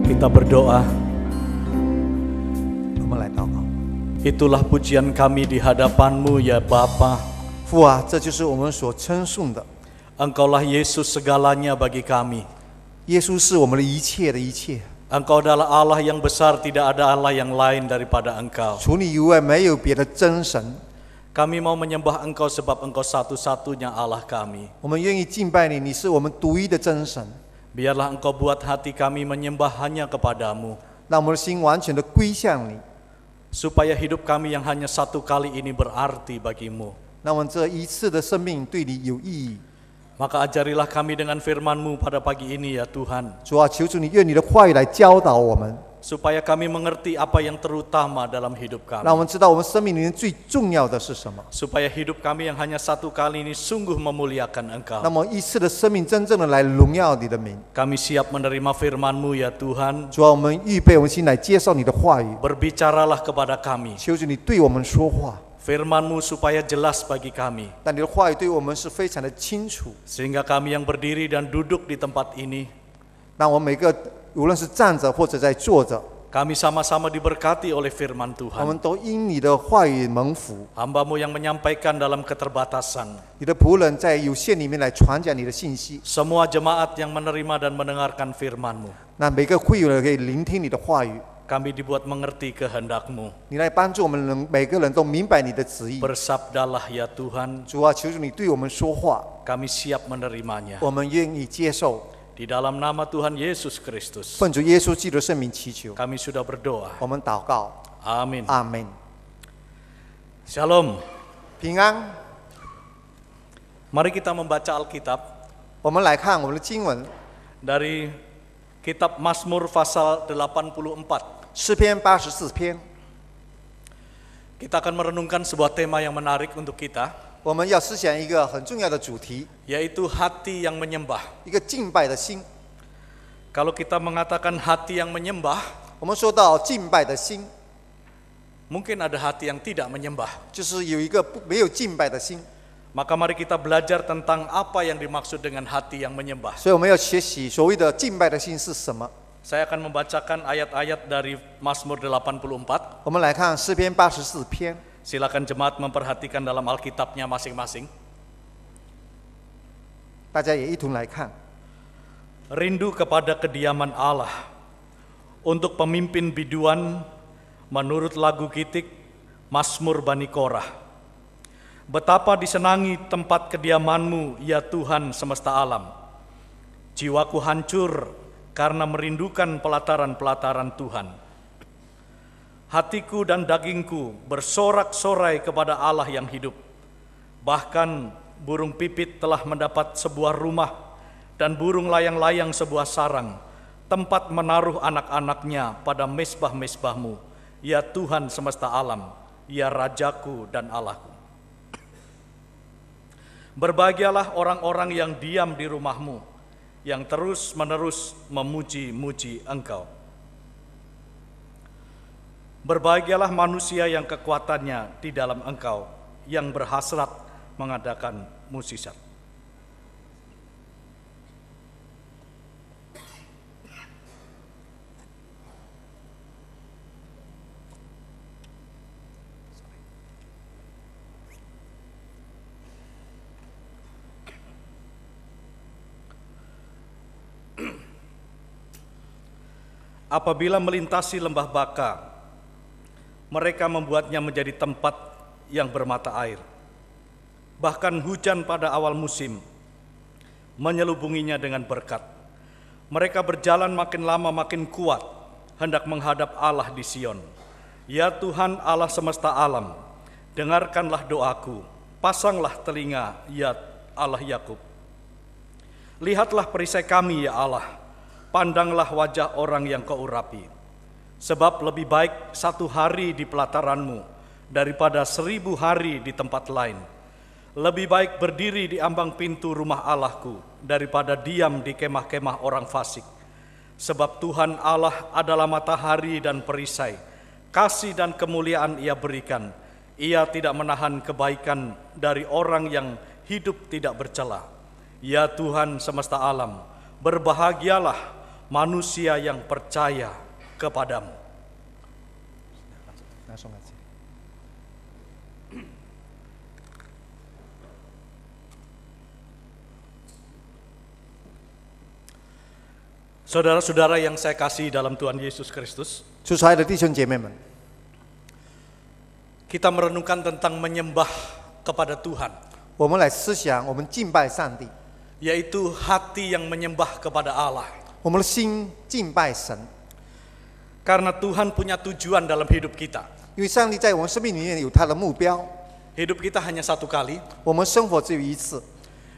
Kita berdoa. 我们来祷告。 Itulah pujian kami di hadapan-Mu ya Bapa. 父啊，这就是我们所称颂的。 Engkaulah Yesus segalanya bagi kami. 耶稣是我们的一切的一切， Engkau adalah Allah yang besar, tidak ada Allah yang lain daripada Engkau. 除你以外没有别的真神。 Kami mau menyembah Engkau sebab Engkau satu-satunya Allah kami. 我们愿意敬拜你，你是我们独一的真神。 Biarlah Engkau buat hati kami menyembah hanya kepadamu. 让我们的心完全的归向你， Supaya hidup kami yang hanya satu kali ini berarti bagimu. 让我们这一次的生命对你有意义。 Maka ajarilah kami dengan firman-Mu pada pagi ini ya Tuhan. 主啊，求主你用你的话语来教导我们， Supaya kami mengerti apa yang terutama dalam hidup 让 kami. 我们知道我们生命里面最重要的是什么。 Supaya hidup kami yang hanya satu kali ini sungguh memuliakan Engkau. 那么一次的生命真正的来荣耀你的名。 Kami siap menerima firman-Mu ya Tuhan. 主啊，我们预备我们心来接受你的话语， Berbicaralah kepada kami. 求主你对我们说话， Firman-Mu supaya jelas bagi kami. 但你的话语对我们是非常的清楚。 Sehingga kami yang berdiri dan duduk di tempat ini, 让我们每个无论是站着或者在坐着， kami sama-sama diberkati oleh firman 我 Tuhan. 们都因你的话语蒙福。 Hamba-Mu yang menyampaikan dalam keterbatasan. 你的仆人在有限里面来传讲你的信息， Semua jemaat yang menerima dan mendengarkan firman-Mu. 那每个会友人可以聆听你的话语， Kami dibuat mengerti kehendak-Mu. 你来帮助我们能每个人都明白你的旨意。 Bersabdalah ya Tuhan, 主啊，求主你对我们说话， kami siap menerimanya. 我们愿意接受。 Di dalam nama Tuhan Yesus Kristus, 奉主耶稣基督的圣名祈求， kami sudah berdoa. 我们祷告， Amin. 阿门。 Shalom. 平安。 Mari kita membaca Alkitab 我们来看我们的经文， dari Kitab Mazmur pasal 84. 诗篇84篇。 Kita akan merenungkan sebuah tema yang menarik untuk kita, 我们要思想一个很重要的主题， yaitu hati yang menyembah. 一个敬拜的心。 Kalau kita mengatakan hati yang menyembah, 我们说到敬拜的心， mungkin ada hati yang tidak menyembah. 就是有一个没有敬拜的心。 Maka mari kita belajar tentang apa yang dimaksud dengan hati yang menyembah. 所以我们要学习所谓的敬拜的心是什么。 Saya akan membacakan ayat-ayat dari Mazmur 84. 我们来看诗篇84篇， Silakan jemaat memperhatikan dalam Alkitabnya masing-masing. 大家也一同来看。 Rindu kepada kediaman Allah, untuk pemimpin biduan menurut lagu Gitik Mazmur Bani Korah. Betapa disenangi tempat kediaman-Mu ya Tuhan semesta alam. Jiwaku hancur karena merindukan pelataran-pelataran Tuhan. Hatiku dan dagingku bersorak-sorai kepada Allah yang hidup. Bahkan burung pipit telah mendapat sebuah rumah dan burung layang-layang sebuah sarang, tempat menaruh anak-anaknya pada mezbah-mezbah-Mu, ya Tuhan semesta alam, ya Rajaku dan Allahku. Berbahagialah orang-orang yang diam di rumah-Mu, yang terus-menerus memuji-muji Engkau. Berbahagialah manusia yang kekuatannya di dalam Engkau, yang berhasrat mengadakan mukjizat. Apabila melintasi lembah Baka, mereka membuatnya menjadi tempat yang bermata air. Bahkan hujan pada awal musim menyelubunginya dengan berkat. Mereka berjalan makin lama makin kuat, hendak menghadap Allah di Sion. Ya Tuhan Allah semesta alam, dengarkanlah doaku, pasanglah telinga ya Allah Yakub. Lihatlah perisai kami ya Allah, pandanglah wajah orang yang Kau urapi. Sebab lebih baik 1 hari di pelataran-Mu daripada 1000 hari di tempat lain. Lebih baik berdiri di ambang pintu rumah Allahku daripada diam di kemah-kemah orang fasik. Sebab Tuhan Allah adalah matahari dan perisai, kasih dan kemuliaan Ia berikan. Ia tidak menahan kebaikan dari orang yang hidup tidak bercela. Ya Tuhan semesta alam, berbahagialah manusia yang percaya kepadamu. Langsung aja. Saudara-saudara yang saya kasih dalam Tuhan Yesus Kristus, 主所爱的弟兄姐妹们， kita merenungkan tentang menyembah kepada Tuhan, 我们来思想，我们敬拜上帝， yaitu hati yang menyembah kepada Allah. 我们的心敬拜神， Karena Tuhan punya tujuan dalam hidup kita. 因为上帝在我们生命里面有他的目标。 Hidup kita hanya satu kali, 我们生活只有一次，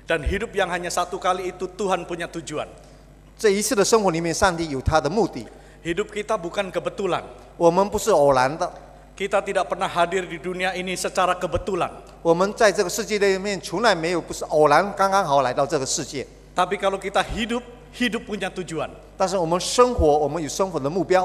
dan hidup yang hanya satu kali itu Tuhan punya tujuan. 这一次的生活里面，上帝有他的目的。 Hidup kita bukan kebetulan. 我们不是偶然的， Kita tidak pernah hadir di dunia ini secara kebetulan. 我们在这个世界里面从来没有不是偶然刚刚好来到这个世界。 Tapi kalau kita hidup, hidup punya tujuan. 但是我们生活，我们有生活的目标。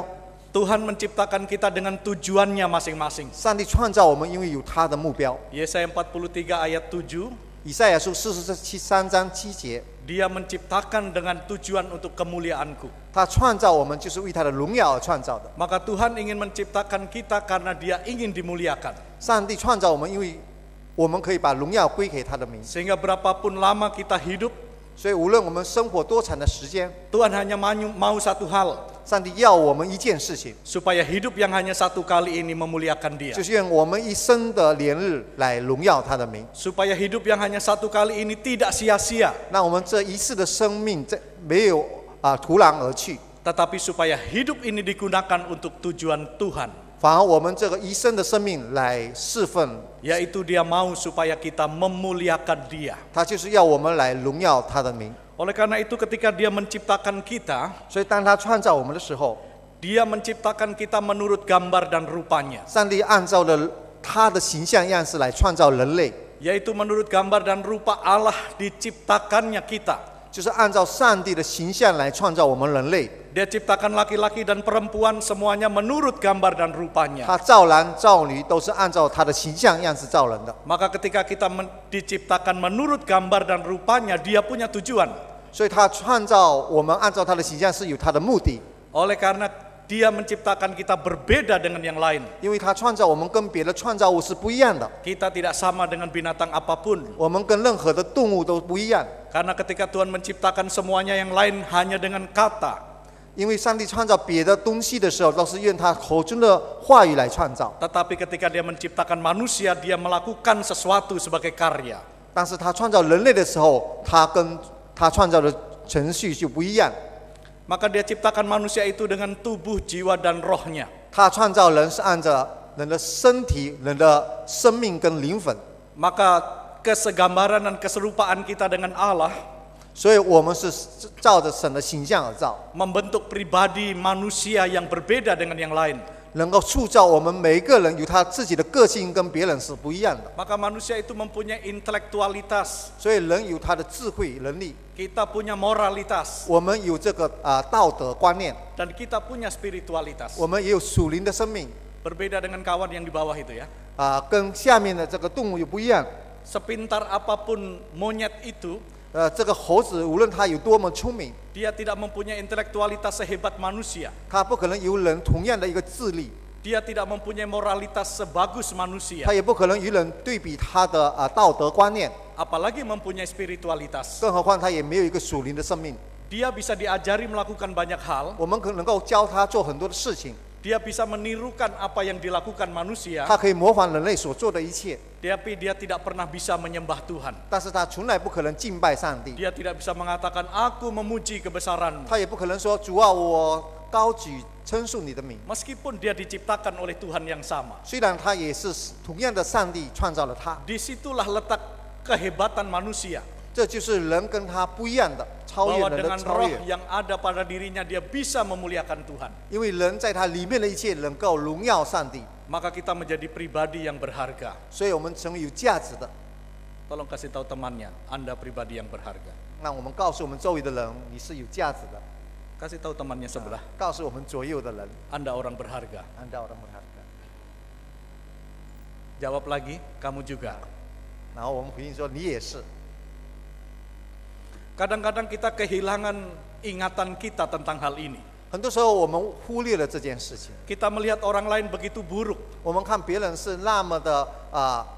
Tuhan menciptakan kita dengan tujuannya masing-masing. 上帝创造我们，因为有他的目标。 Yesaya 43 ayat 7, 以赛亚书43章7节， Dia menciptakan dengan tujuan untuk kemuliaanku. 他创造我们就是为他的荣耀而创造的。 Maka Tuhan ingin menciptakan kita karena Dia ingin dimuliakan. 上帝创造我们，因为我们可以把荣耀归给他的名。 Sehingga berapapun lama kita hidup, 所以无论我们生活多长的时间， Tuhan hanya mau satu hal, 上帝要我们一件事情， supaya hidup yang hanya satu kali ini memuliakan Dia. 就是愿我们一生的连日来荣耀他的名。 Supaya hidup yang hanya satu kali ini tidak sia-sia, 那我们这一次的生命，这没有徒然而去， tetapi supaya hidup ini digunakan untuk tujuan Tuhan. 反而我们这个一生的生命来侍奉， Yaitu Dia mau supaya kita memuliakan Dia. 他就是要我们来荣耀他的名。 Oleh karena itu ketika Dia menciptakan kita, 所以当他创造我们的时候， Dia menciptakan kita menurut gambar dan rupanya. 上帝按照了他的形象样式来创造人类， Yaitu menurut gambar dan rupa Allah diciptakannya kita. 就是按照上帝的形象来创造我们人类。 Dia ciptakan laki-laki dan perempuan semuanya menurut gambar dan rupanya. 他造男造女都是按照他的形象样式造人的。 Maka ketika kita diciptakan menurut gambar dan rupanya, Dia punya tujuan. 所以他创造我们按照他的形象是有他的目的， Oleh karena Dia menciptakan kita berbeda dengan yang lain. 因为他创造我们跟别的创造物是不一样的， Kita tidak sama dengan binatang apapun. 我们跟任何的动物都不一样。 Karena ketika Tuhan menciptakan semuanya yang lain hanya dengan kata. 因为上帝创造别的东西的时候，都是用他口中的话语来创造， Tetapi ketika Dia menciptakan manusia, Dia melakukan sesuatu sebagai karya. 但是他创造人类的时候，他跟他创造的程序就不一样。 Maka Dia ciptakan manusia itu dengan tubuh, jiwa, dan rohnya. 他创造人是按照人的身体、人的生命跟灵魂， Maka kesegambaran dan keserupaan kita dengan Allah 所以我们是照着神的形象而造， membentuk pribadi manusia yang berbeda dengan yang lain. 能够塑造我们每一个人有他自己的个性，跟别人是不一样的。 Maka manusia itu mempunyai intelektualitas, 所以人有他的智慧能力， kita punya moralitas, 我们有这个道德观念， dan kita punya spiritualitas. 我们也有属灵的生命 Berbeda dengan kawan yang di bawah itu ya. 跟下面的这个动物又不一样。 Sepintar apapun monyet itu, 这个猴子无论它有多么聪明， dia tidak mempunyai intelektualitas sehebat manusia. 它不可能有人同样的一个智力， Dia tidak mempunyai moralitas sebagus manusia. 它也不可能与人对比它的道德观念， Apalagi mempunyai spiritualitas. 更何况它也没有一个属灵的生命。 Dia bisa diajari melakukan banyak hal. 我们可能够教它做很多的事情， Dia bisa menirukan apa yang dilakukan manusia. 它可以模仿人类所做的一切， Tapi dia tidak pernah bisa menyembah Tuhan. 但是它从来不可能敬拜上帝， Dia tidak bisa mengatakan, aku memuji kebesaran-Mu. 它也不可能说主啊，我高举称颂你的名。 Meskipun dia diciptakan oleh Tuhan yang sama. 虽然他也是同样的上帝创造了他， Disitulah letak kehebatan manusia. 这就是人跟他不一样的超越 Bahwa 人的 dengan 超 roh 越。 yang ada pada dirinya dia bisa memuliakan Tuhan. 因为人在他里面的一切能够荣耀上帝， Maka kita menjadi pribadi yang berharga. 所以我们成为有价值的。 Tolong kasih tahu temannya, Anda pribadi yang berharga. 那我们告诉我们周围的人，你是有价值的； Kasih tahu temannya sebelah, 告诉我们左右的人， Anda orang berharga. Anda orang berharga。 Jawab lagi, kamu juga. 然后我们回应说，你也是。 Kadang-kadang kita kehilangan ingatan kita tentang hal ini. 很多时候我们忽略了这件事情， Kita melihat orang lain begitu buruk 我们看别人是那么的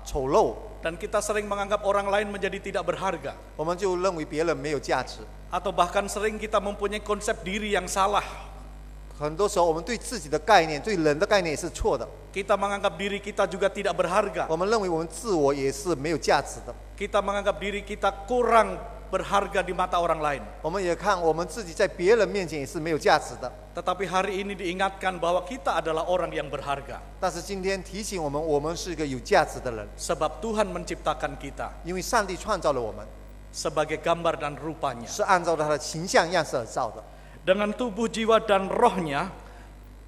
丑陋， dan kita sering menganggap orang lain menjadi tidak berharga. 我们就认为别人没有价值。 Atau bahkan sering kita mempunyai konsep diri yang salah. 很多时候我们对自己的概念、对人的概念也是错的。 Kita menganggap diri kita juga tidak berharga. 我们认为我们自我也是没有价值的。 Kita menganggap diri kita kurang berharga di mata orang lain. 我们也看我们自己在别人面前也是没有价值的。 Tetapi hari ini diingatkan bahwa kita adalah orang yang berharga. 但是今天提醒我们，我们是一个有价值的人， Sebab Tuhan menciptakan kita 因为上帝创造了我们， sebagai gambar dan rupanya. 是按照他的形象样式而造的。 Dengan tubuh, jiwa, dan rohnya,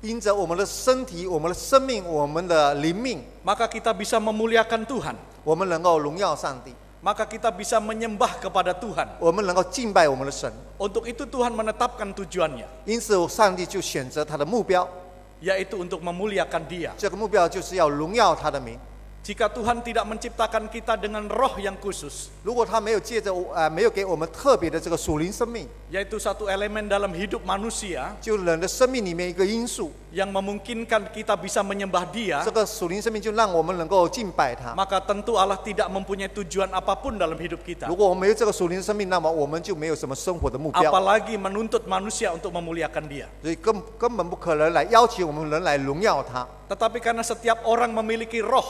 因着我们的身体、我们的生命、我们的灵命， maka kita bisa memuliakan Tuhan. 我们能够荣耀上帝， Maka kita bisa menyembah kepada Tuhan. 我们能够敬拜我们的神。 Untuk itu Tuhan menetapkan tujuannya, 因此，上帝就选择他的目标， yaitu untuk memuliakan Dia. 这个目标就是要荣耀他的名。 Jika Tuhan tidak menciptakan kita dengan roh yang khusus, 如果他没有没有给我们特别的这个属灵生命， yaitu satu elemen dalam hidup manusia 就人的生命里面一个因素， yang memungkinkan kita bisa menyembah Dia, 这个属灵生命就让我们能够敬拜他。 maka tentu Allah tidak mempunyai tujuan apapun dalam hidup kita, 如果我们没有这个属灵生命，那么我们就没有什么生活的目标， apalagi menuntut manusia untuk memuliakan Dia. 所以根本不可能来要求我们人来荣耀他。 Tetapi karena setiap orang memiliki roh,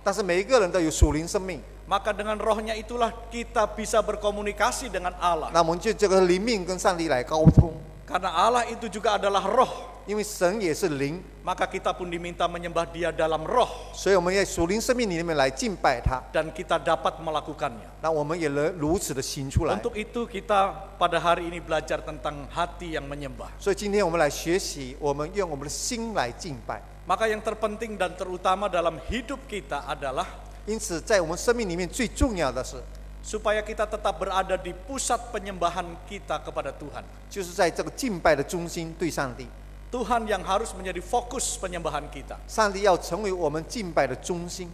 但是每一个人都有属灵生命， maka dengan rohnya itulah kita bisa berkomunikasi dengan Allah. 那我们就这个灵命跟上帝来沟通， Karena Allah itu juga adalah roh, 因为神也是灵， maka kita pun diminta menyembah Dia dalam roh, 所以我们在属灵生命里面来敬拜他， dan kita dapat melakukannya. 那我们也能如此的行出来。 Untuk itu kita pada hari ini belajar tentang hati yang menyembah. 所以今天我们来学习，我们用我们的心来敬拜。 Maka yang terpenting dan terutama dalam hidup kita adalah 因此，在我们生命里面最重要的是， supaya kita tetap berada di pusat penyembahan kita kepada Tuhan. 就是在这个敬拜的中心对上帝， Tuhan yang harus menjadi fokus penyembahan kita. 上帝要成为我们敬拜的中心。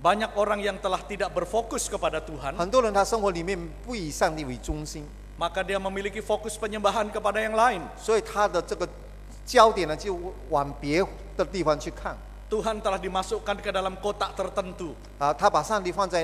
Banyak orang yang telah tidak berfokus kepada Tuhan, 很多人他生活里面不以上帝为中心， maka dia memiliki fokus penyembahan kepada yang lain. 所以他的这个焦点呢就往别的地方去看。 Tuhan telah dimasukkan ke dalam kotak tertentu. 他把上帝放在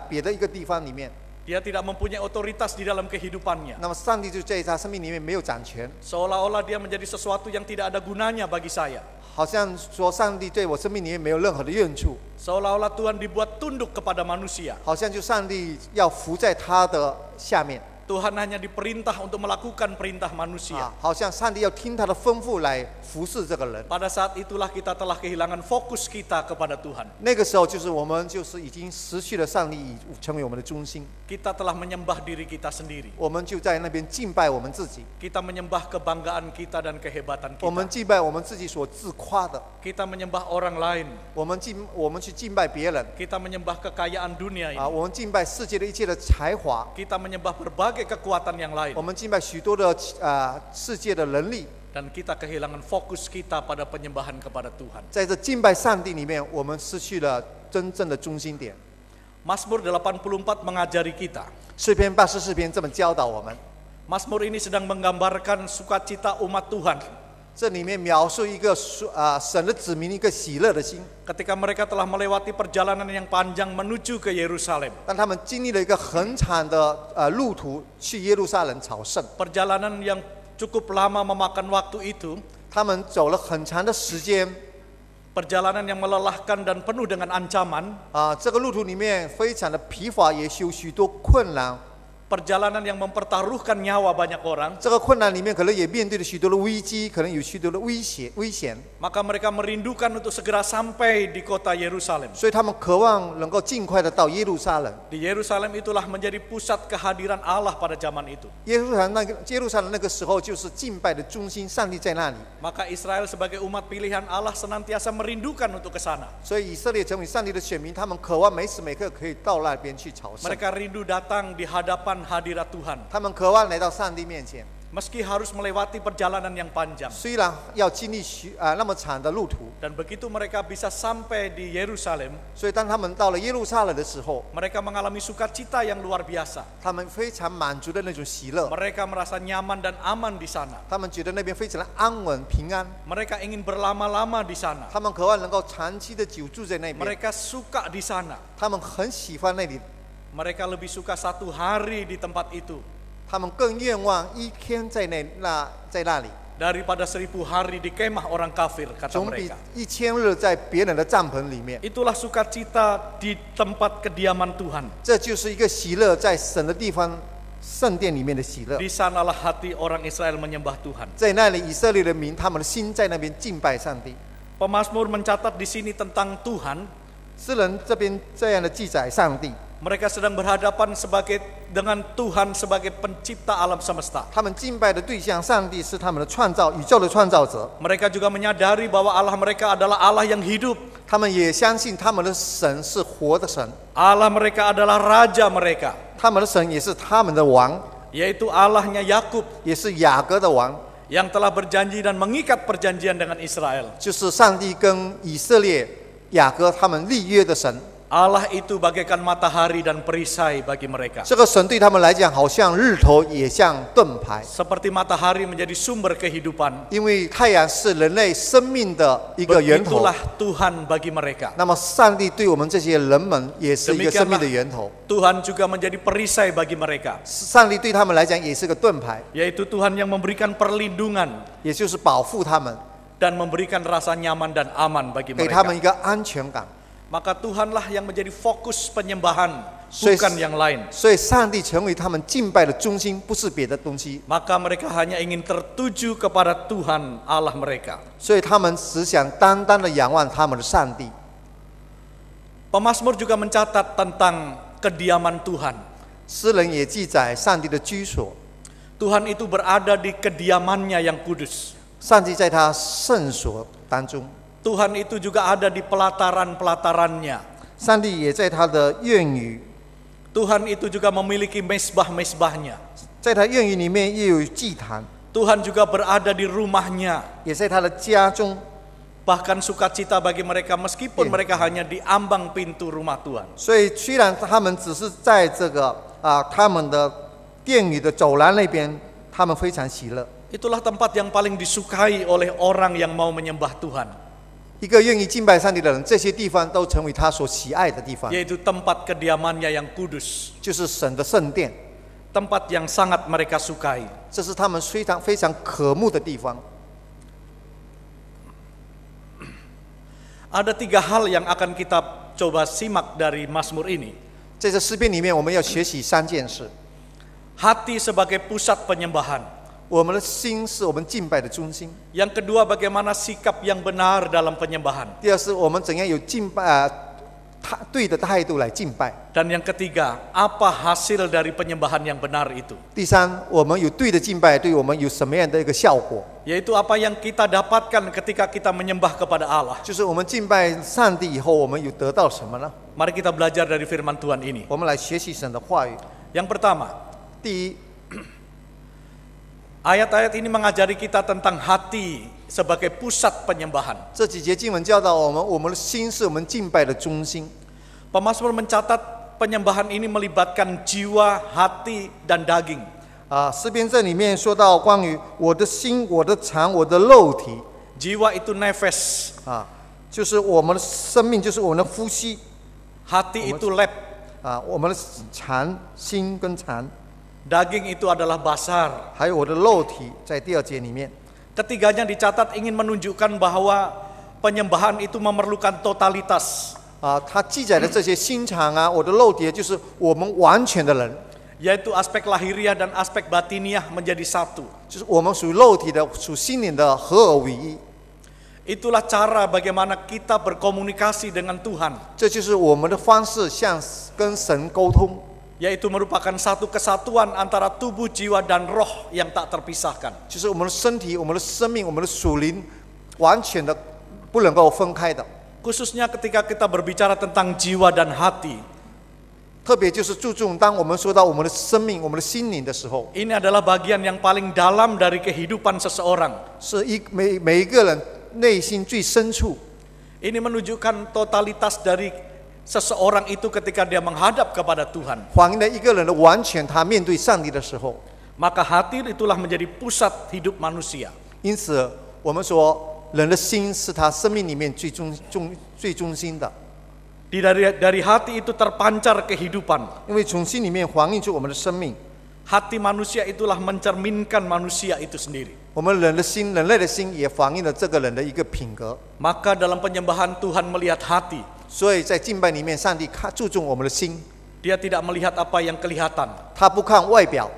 别的一个地方里面， Dia tidak mempunyai otoritas di dalam kehidupannya. 那么上帝就在他生命里面没有掌权， Seolah-olah dia menjadi sesuatu yang tidak ada gunanya bagi saya. 好像说上帝对我生命里面没有任何的用处， Seolah-olah Tuhan dibuat tunduk kepada manusia. 好像就上帝要服在他的下面。 Tuhan hanya diperintah untuk melakukan perintah manusia. 好像上帝要听他的吩咐来服侍这个人。 Pada saat itulah kita telah kehilangan fokus kita kepada Tuhan. 那个时候，就是我们就是已经失去了上帝，成为我们的中心。 Kita telah menyembah diri kita sendiri. 我们就在那边敬拜我们自己， Kita menyembah kebanggaan kita dan kehebatan 我们 kita. 敬拜我们自己所自夸的， Kita menyembah orang lain. 我们去敬拜别人 Kita menyembah kekayaan dunia ini. 我们敬拜世界的一切的才华， Kita menyembah berbagai kekuatan yang lain. 我们敬拜许多的世界的能力。 Dan kita kehilangan fokus kita pada penyembahan kepada Tuhan. 在这敬拜上帝里面，我们失去了真正的中心点。 Mazmur 84 mengajari kita. 诗篇84篇这么教导我们， Mazmur ini sedang menggambarkan sukacita umat Tuhan 这里面描述一个神的子民一个喜乐的心。 ketika mereka telah melewati perjalanan yang panjang menuju ke Yerusalem. 当他们经历了一个很长的路途去耶路撒冷朝圣， Perjalanan yang cukup lama memakan waktu itu, 他们走了很长的时间 perjalanan yang melelahkan dan penuh dengan ancaman, 这个路途里面非常的疲乏，也有许多困难。 perjalanan yang mempertaruhkan nyawa banyak orang, 这个困难里面可能也面对了许多的危机，可能有许多的危险， maka mereka merindukan untuk segera sampai di kota Yerusalem. 所以他们渴望能够尽快的到耶路撒冷。 Di Yerusalem itulah menjadi pusat kehadiran Allah pada zaman itu. 耶路撒冷那个时候就是敬拜的中心，上帝在那里。 Maka Israel sebagai umat pilihan Allah senantiasa merindukan untuk ke sana. 所以以色列成为上帝的选民，他们渴望每时每刻可以到那边去朝圣。 Mereka rindu datang di hadapan hadirat Tuhan. 他们渴望来到上帝面前。Meski harus melewati perjalanan yang panjang. 虽然要经历那么长的路途， Dan begitu mereka bisa sampai di Yerusalem, 所以当他们到了耶路撒冷的时候， mereka mengalami sukacita yang luar biasa. 他们非常满足的那种喜乐， Mereka merasa nyaman dan aman di sana. 他们觉得那边非常的安稳平安， Mereka ingin berlama-lama di sana. 他们渴望能够长期的久住在那边， Mereka suka di sana. 他们很喜欢那里， Mereka lebih suka 1 hari di tempat itu 他们更愿望一天在那里， daripada 1000 hari di kemah orang kafir, kata 总比 mereka. 1000日在别人的帐篷里面。 Itulah sukacita di tempat kediaman Tuhan. 这就是一个喜乐，在神的地方圣殿里面的喜乐。 Di sanalah hati orang Israel menyembah Tuhan. 在那里，以色列的民，他们的心在那边敬拜上帝。 Pemazmur mencatat di sini tentang Tuhan. 诗人这边这样的记载上帝， Mereka sedang berhadapan dengan Tuhan sebagai pencipta alam semesta. 他们敬拜的对象，上帝是他们的创造宇宙的创造者。 Mereka juga menyadari bahwa Allah mereka adalah Allah yang hidup. 他们也相信他们的神是活的神， Allah mereka adalah raja mereka, 他们的神也是他们的王， yaitu Allahnya Yakub 也是雅各的王， yang telah berjanji dan mengikat perjanjian dengan Israel. 就是上帝跟以色列雅各他们立约的神。 Allah itu bagaikan matahari dan perisai bagi mereka. 这个神对他们来讲，好像日头，也像盾牌， Seperti matahari menjadi sumber kehidupan, 因为太阳是人类生命的一个源头。 begitulah Tuhan bagi mereka. 那么，上帝对我们这些人们也是一个生命的源头。 Tuhan juga menjadi perisai bagi mereka, 上帝对他们来讲也是个盾牌， yaitu Tuhan yang memberikan perlindungan 也就是保护他们， dan memberikan rasa nyaman dan aman bagi 给他 mereka. 们一个安全感。 Maka Tuhanlah yang menjadi fokus penyembahan, 所以 bukan yang lain. 所以，上帝成为他们敬拜的中心，不是别的东西。 Maka mereka hanya ingin tertuju kepada Tuhan Allah mereka. 所以，他们只想单单的仰望他们的上帝。 Pemazmur juga mencatat tentang kediaman Tuhan. 诗人也记载上帝的居所， Tuhan itu berada di kediamannya yang kudus. 上帝在他圣所当中， Tuhan itu juga ada di pelataran-pelatarannya. 上帝也在他的院宇， Tuhan itu juga memiliki mesbah-mesbahnya. 在他院宇里面也有祭坛， Tuhan juga berada di rumahnya. 也在他的家中。 Bahkan sukacita bagi mereka meskipun mereka hanya di ambang pintu rumah Tuhan. 所以，虽然他们只是在这个他们的殿宇的走廊那边，他们非常喜乐。 Itulah tempat yang paling disukai oleh orang yang mau menyembah Tuhan, 一个愿意敬拜上帝的人，这些地方都成为他所喜爱的地方， yaitu tempat kediamannya yang kudus, 就是神的圣殿， tempat yang sangat mereka sukai. 这是他们非常非常渴慕的地方。 Ada 3 hal yang akan kita coba simak dari Mazmur ini. 在这诗篇里面，我们要学习3件事： Hati sebagai pusat penyembahan. 我们的心是我们敬拜的中心； Yang kedua, bagaimana sikap yang benar dalam penyembahan. 第二是我们怎样有敬拜对的态度来敬拜； Dan yang ketiga, apa hasil dari penyembahan yang benar itu? 第三，我们有对的敬拜，对我们有什么样的一个效果？ Yaitu apa yang kita dapatkan ketika kita menyembah kepada Allah. 就是我们敬拜上帝以后，我们有得到什么呢？ Mari kita belajar dari firman Tuhan ini. 我们来学习神的话语。 Yang pertama, 第一， ayat-ayat ini mengajari kita tentang hati sebagai pusat penyembahan. 这几节经文教导我们，我们的心是我们敬拜的中心。 Pemazmur mencatat penyembahan ini melibatkan jiwa, hati, dan daging. 诗篇这里面说到关于我的心、我的肠、我的肉体 Jiwa itu nefes, 就是我们的生命，就是我们的呼吸 hati itu lep, 我们的肠、心跟肠， daging itu adalah basar. 还有我的肉体，在第2节里面。 Ketiganya dicatat ingin menunjukkan bahwa penyembahan itu memerlukan totalitas, 他记载的这些心肠我的肉体，就是我们完全的人， yaitu aspek lahiriah dan aspek batiniah menjadi satu. 就是我们属于肉体的、属心灵的合而为一。 Itulah cara bagaimana kita berkomunikasi dengan Tuhan, 这就是我们的方式，跟神沟通， yaitu merupakan satu kesatuan antara tubuh, jiwa, dan roh yang tak terpisahkan. 就是我们的身体、我们的生命、我们的属灵，完全的不能够分开的。 Khususnya ketika kita berbicara tentang jiwa dan hati, 特别就是注重当我们说到我们的生命、我们的心灵的时候， Ini adalah bagian yang paling dalam dari kehidupan seseorang. 是每一个人内心最深处。 Ini menunjukkan totalitas dari seseorang itu ketika dia menghadap kepada Tuhan. 反映了一个人的完全，他面对上帝的时候。 Maka hati itulah menjadi pusat hidup manusia. 因此，我们说人的心是他生命里面最中心的， Dari hati itu terpancar kehidupan. 因为从心里面反映出我们的生命。 Hati manusia itulah mencerminkan manusia itu sendiri. 我们人类的心也反映了这个人的一个品格。 Maka dalam penyembahan Tuhan melihat hati. 所以在敬拜里面，上帝注重我们的心， Dia tidak melihat apa yang kelihatan. 他不看外表，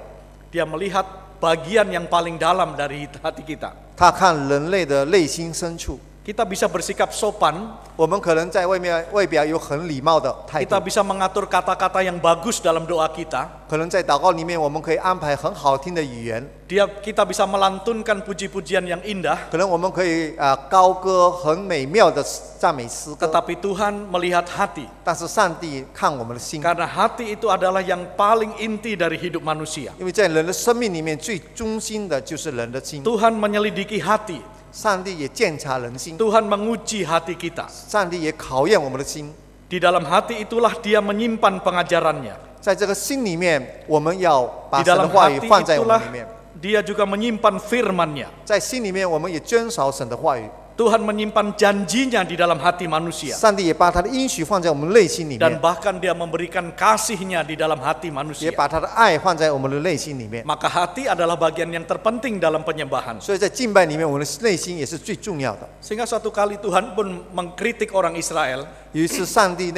Dia melihat bagian yang paling dalam dari hati kita. 他看人类的内心深处。 Kita bisa bersikap sopan, 我们可能在外表有很礼貌的态 kita 度， bisa mengatur kata-kata yang bagus dalam doa kita. 可能在祷告里面我们可以安排很好听的语言， Kita bisa melantunkan puji-pujian yang indah, 可能我们可以高歌很美妙的赞美诗歌。 tetapi Tuhan melihat hati. 但是上帝看我们的心， Karena hati itu adalah yang paling inti dari hidup manusia. 因为在人的生命里面最中心的就是人的心。 Tuhan menyelidiki hati. 上帝也鉴察人心， Tuhan menguji hati kita. 上帝也考验我们的心。 Di dalam hati itulah Dia menyimpan pengajarannya. 在这个心里面，我们要把 Di 神的 dalam 话语 hati 放在我们 itulah 里面。 Dia juga menyimpan firman-Nya. 在心里面，我们也遵守神的话语。 Tuhan menyimpan janjinya di dalam hati manusia. 上帝也把他的应许放在我们内心里 Dan 面， bahkan Dia memberikan kasih-Nya di dalam hati 也 manusia. 把他的爱放在我们的内心里面。 Maka hati adalah bagian yang terpenting dalam penyembahan. 所以在敬拜里面，我们的内心也是最重要的。 Sehingga suatu kali Tuhan pun mengkritik orang Israel. 于是上帝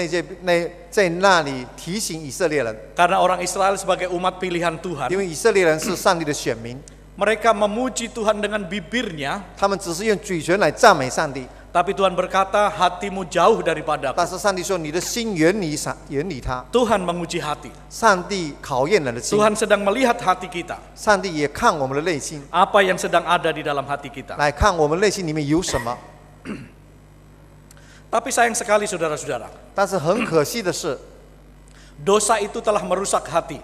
在那里提醒以色列人， Karena orang Israel sebagai umat pilihan Tuhan. 因为以色列人是上帝的选民， Mereka memuji Tuhan dengan bibirnya. 他们只是用嘴唇来赞美上帝， Tapi Tuhan berkata, hatimu jauh daripadaku. 但是上帝说你的心远离他。 Tuhan menguji hati. 上帝考验人的心， Tuhan sedang melihat hati kita. 上帝也看我们的内心， Apa yang sedang ada di dalam hati kita. 来看我们内心里面有什么。 Tapi sayang sekali saudara-saudara, 但是很可惜的是， dosa itu telah merusak hati.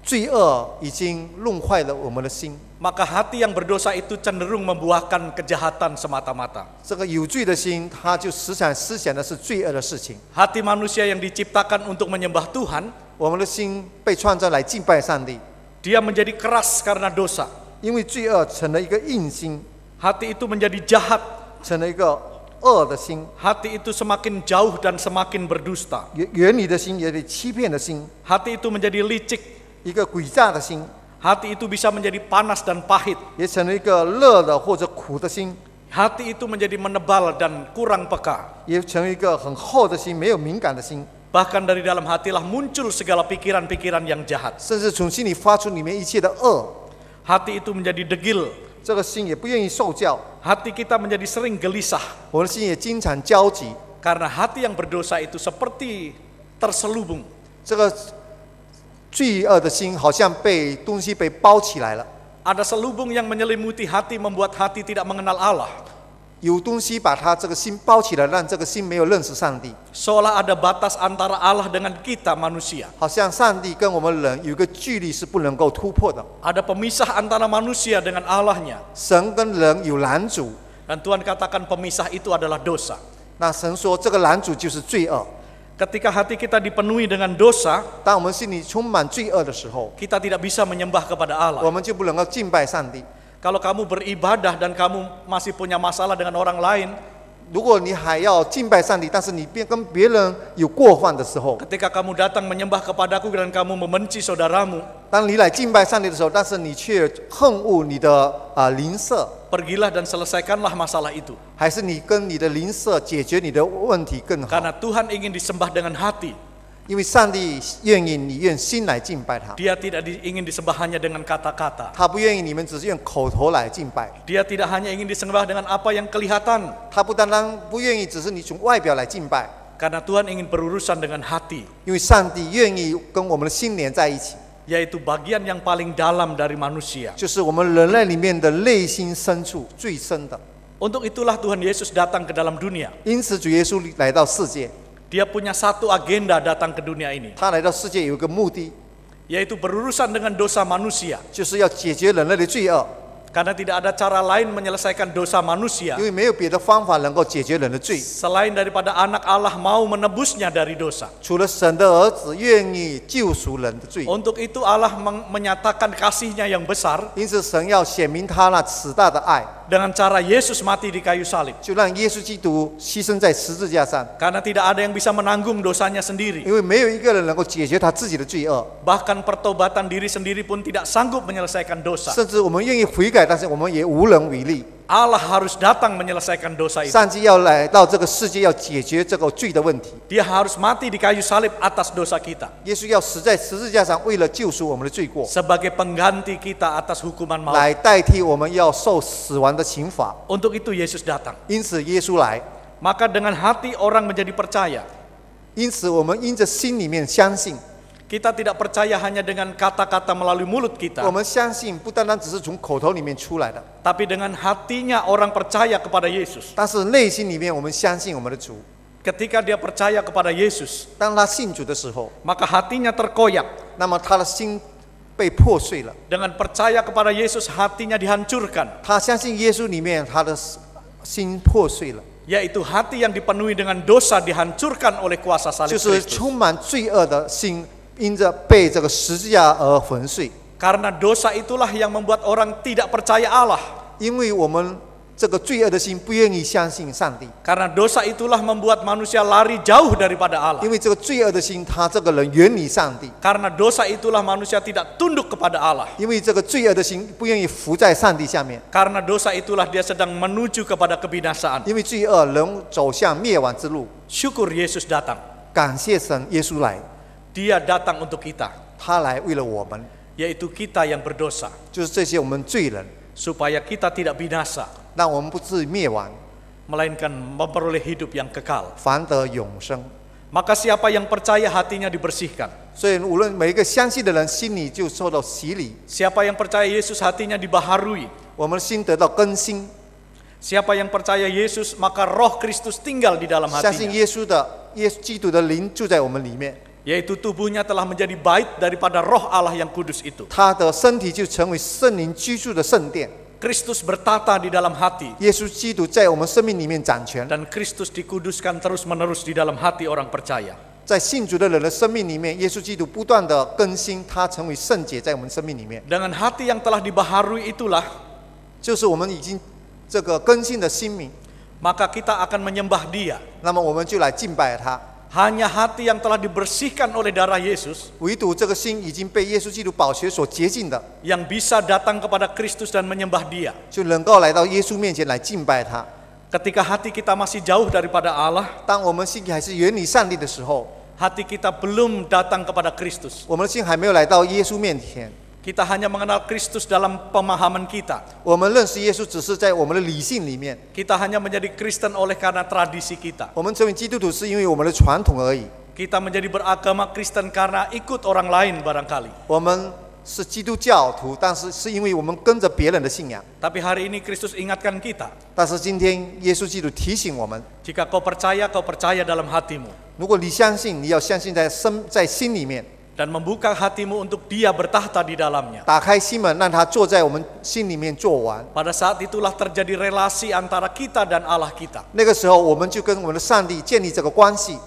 罪恶已经弄坏了我们的心。 Maka hati yang berdosa itu cenderung membuahkan kejahatan semata-mata. 这个有罪的心，他就思想的是罪恶的事情。 Hati manusia yang diciptakan untuk menyembah Tuhan, 我们的心被创造来敬拜上帝， dia menjadi keras karena dosa. 因为罪恶成了一个硬心， Hati itu menjadi jahat. 成了一个恶的心， Hati itu semakin jauh dan semakin berdusta. 远离的心，也得欺骗的心， Hati itu menjadi licik. 一个诡诈的心， Hati itu bisa menjadi panas dan pahit. 也成了一个热的或者苦的心， Hati itu menjadi menebal dan kurang peka. 也成了一个很厚的心，没有敏感的心， Bahkan dari dalam hatilah muncul segala pikiran-pikiran yang jahat. 甚至从心里发出里面一切的恶。 Hati itu menjadi degil. 这个心也不愿意受教， Hati kita menjadi sering gelisah. 我的心也经常焦急。 Karena hati yang berdosa itu seperti terselubung. 这个罪恶的心好像被东西被包起来了， Ada selubung yang menyelimuti hati membuat hati tidak mengenal Allah. 有东西把他这个心包起来，让这个心没有认识上帝， Seolah ada batas antara Allah dengan kita manusia. 好像上帝跟我们人有一个距离是不能够突破的。 Ada pemisah antara manusia dengan Allahnya. 神跟人有拦阻， Dan Tuhan katakan pemisah itu adalah dosa. 那神说这个拦阻就是罪恶。 Ketika hati kita dipenuhi dengan dosa, 当我们心里充满罪恶的时候， kita tidak bisa menyembah kepada 我 Allah. 们就不能够敬拜上帝。 Kalau kamu beribadah dan kamu masih punya masalah dengan orang lain, 如果你还要敬拜上帝，但是你跟别人有过犯的时候， ketika kamu datang menyembah kepadaku dan kamu membenci saudaramu, 当你来敬拜上帝的时候，但是你却恨恶你的邻舍， pergilah dan selesaikanlah masalah itu. 还是你跟你的邻舍解决你的问题更好？ Karena Tuhan ingin disembah dengan hati. 因为上帝愿意你用心来敬拜他， Dia tidak ingin disembah hanya dengan kata-kata. 他不愿意你们只是用口头来敬拜， Dia tidak hanya ingin disembah dengan apa yang kelihatan. 他不单单不愿意只是你从外表来敬拜， Karena Tuhan ingin berurusan dengan hati, 因为上帝愿意跟我们的心连在一起， yaitu bagian yang paling dalam dari manusia. 就是我们人类里面的内心深处最深的。 Untuk itulah Tuhan Yesus datang ke dalam dunia. 因此，主耶稣来到世界， Dia punya satu agenda datang ke dunia ini, 他来到世界有一个目的， yaitu berurusan dengan dosa manusia. 就是要解决人类的罪恶， Karena tidak ada cara lain menyelesaikan dosa manusia 因为没有别的方法能够解决人的罪， selain daripada anak Allah mau menebusnya dari dosa. 除了神的儿子愿意救赎人的罪。 Untuk itu Allah menyatakan kasih-Nya yang besar 因此，神要显明他那此大的爱， dengan cara Yesus mati di kayu salib. 就让耶稣基督牺牲在十字架上， Karena tidak ada yang bisa menanggung dosanya sendiri. 因为没有一个人能够解决他自己的罪恶， Bahkan pertobatan diri sendiri pun tidak sanggup menyelesaikan dosa. 甚至我们愿意悔改，但是我们也无能为力。 Allah harus datang menyelesaikan dosa itu. 上帝要来到这个世界，要解决这个罪的问题。 Dia harus mati di kayu salib atas dosa kita. 耶稣要死在十字架上，为了救赎我们的罪过， Sebagai pengganti kita atas hukuman maut. 来代替我们要受死亡的刑罚。 Untuk itu Yesus datang. 因此，耶稣来， Maka dengan hati orang menjadi percaya. 因此我们因着心里面相信， Kita tidak percaya hanya dengan kata-kata melalui mulut 我 kita, 们相信不单单只是从口头里面出来的， tapi dengan hatinya orang percaya kepada Yesus. 但是内心里面我们相信我们的主。 Ketika dia percaya kepada Yesus, 当他信主的时候， maka hatinya terkoyak. 那么他的心被破碎了。 Dengan percaya kepada Yesus, hatinya dihancurkan, 他相信耶稣里面，他的心破碎了， yaitu hati yang dipenuhi dengan dosa dihancurkan oleh kuasa 就 salib 是 Kristus. 充满罪恶的心，因着被这个十字架而粉碎。 Karena dosa itulah yang membuat orang tidak percaya Allah. 因为我们这个罪恶的心不愿意相信上帝， Karena dosa itulah membuat manusia lari jauh daripada Allah. 因为这个罪恶的心，他这个人远离上帝， Karena dosa itulah manusia tidak tunduk kepada Allah. 因为这个罪恶的心不愿意服在上帝下面， Karena dosa itulah dia sedang menuju kepada kebinasaan. 因为罪恶人走向灭亡之路。 Syukur Yesus datang. 感谢神，耶稣来， Dia datang untuk kita, 他来为了我们， yaitu kita yang berdosa, 就是这些我们罪人， supaya kita tidak binasa, 让我们不至于灭亡， melainkan memperoleh hidup yang kekal. 反得永生。 Maka siapa yang percaya hatinya dibersihkan. 所以，无论每一个相信的人，心里就受到洗礼， Siapa yang percaya Yesus hatinya dibaharui. 我们的心得到更新。 Siapa yang percaya Yesus, maka roh Kristus tinggal di dalam 相信 hatinya. 耶稣的耶稣基督的灵住在我们里面， Yaitu tubuhnya telah menjadi bait daripada roh Allah yang kudus itu. 他的身体就成为圣灵居住的圣殿。 Kristus bertata di dalam hati. 耶稣基督在我们生命里面掌权， Dan Kristus dikuduskan terus-menerus di dalam hati orang percaya. 在信主的人的生命里面，耶稣基督不断的更新，他成为圣洁在我们生命里面。 Dengan hati yang telah dibaharui itulah, 就是我们已经这个更新的心灵， maka kita akan menyembah Dia. 那么我们就来敬拜他。 Hanya hati yang telah dibersihkan oleh darah Yesus 唯独这个心已经被耶稣基督宝血所洁净的， yang bisa datang kepada Kristus dan menyembah Dia. 就能够来到耶稣面前来敬拜他。 Ketika hati kita masih jauh daripada Allah, 当我们心里还是远离上帝的时候， hati kita belum datang kepada Kristus. 我们的心还没有来到耶稣面前， Kita hanya mengenal Kristus dalam pemahaman kita. 我们认识耶稣只是在我们的理性里面， Kita hanya menjadi Kristen oleh karena tradisi kita. 我们成为基督徒是因为我们的传统而已。 Kita menjadi beragama Kristen karena ikut orang lain barangkali. 我们是基督教徒，但是是因为我们跟着别人的信仰。 Tapi hari ini Kristus ingatkan kita, 但是今天耶稣基督提醒我们， jika kau percaya dalam hatimu 如果你相信，你要相信在心里面， dan membuka hatimu untuk Dia bertahta di dalamnya. 打开心门，让他坐在我们心里面做完。 Pada saat itulah terjadi relasi antara kita dan Allah kita. 那个时候，我们就跟我们的上帝建立这个关系，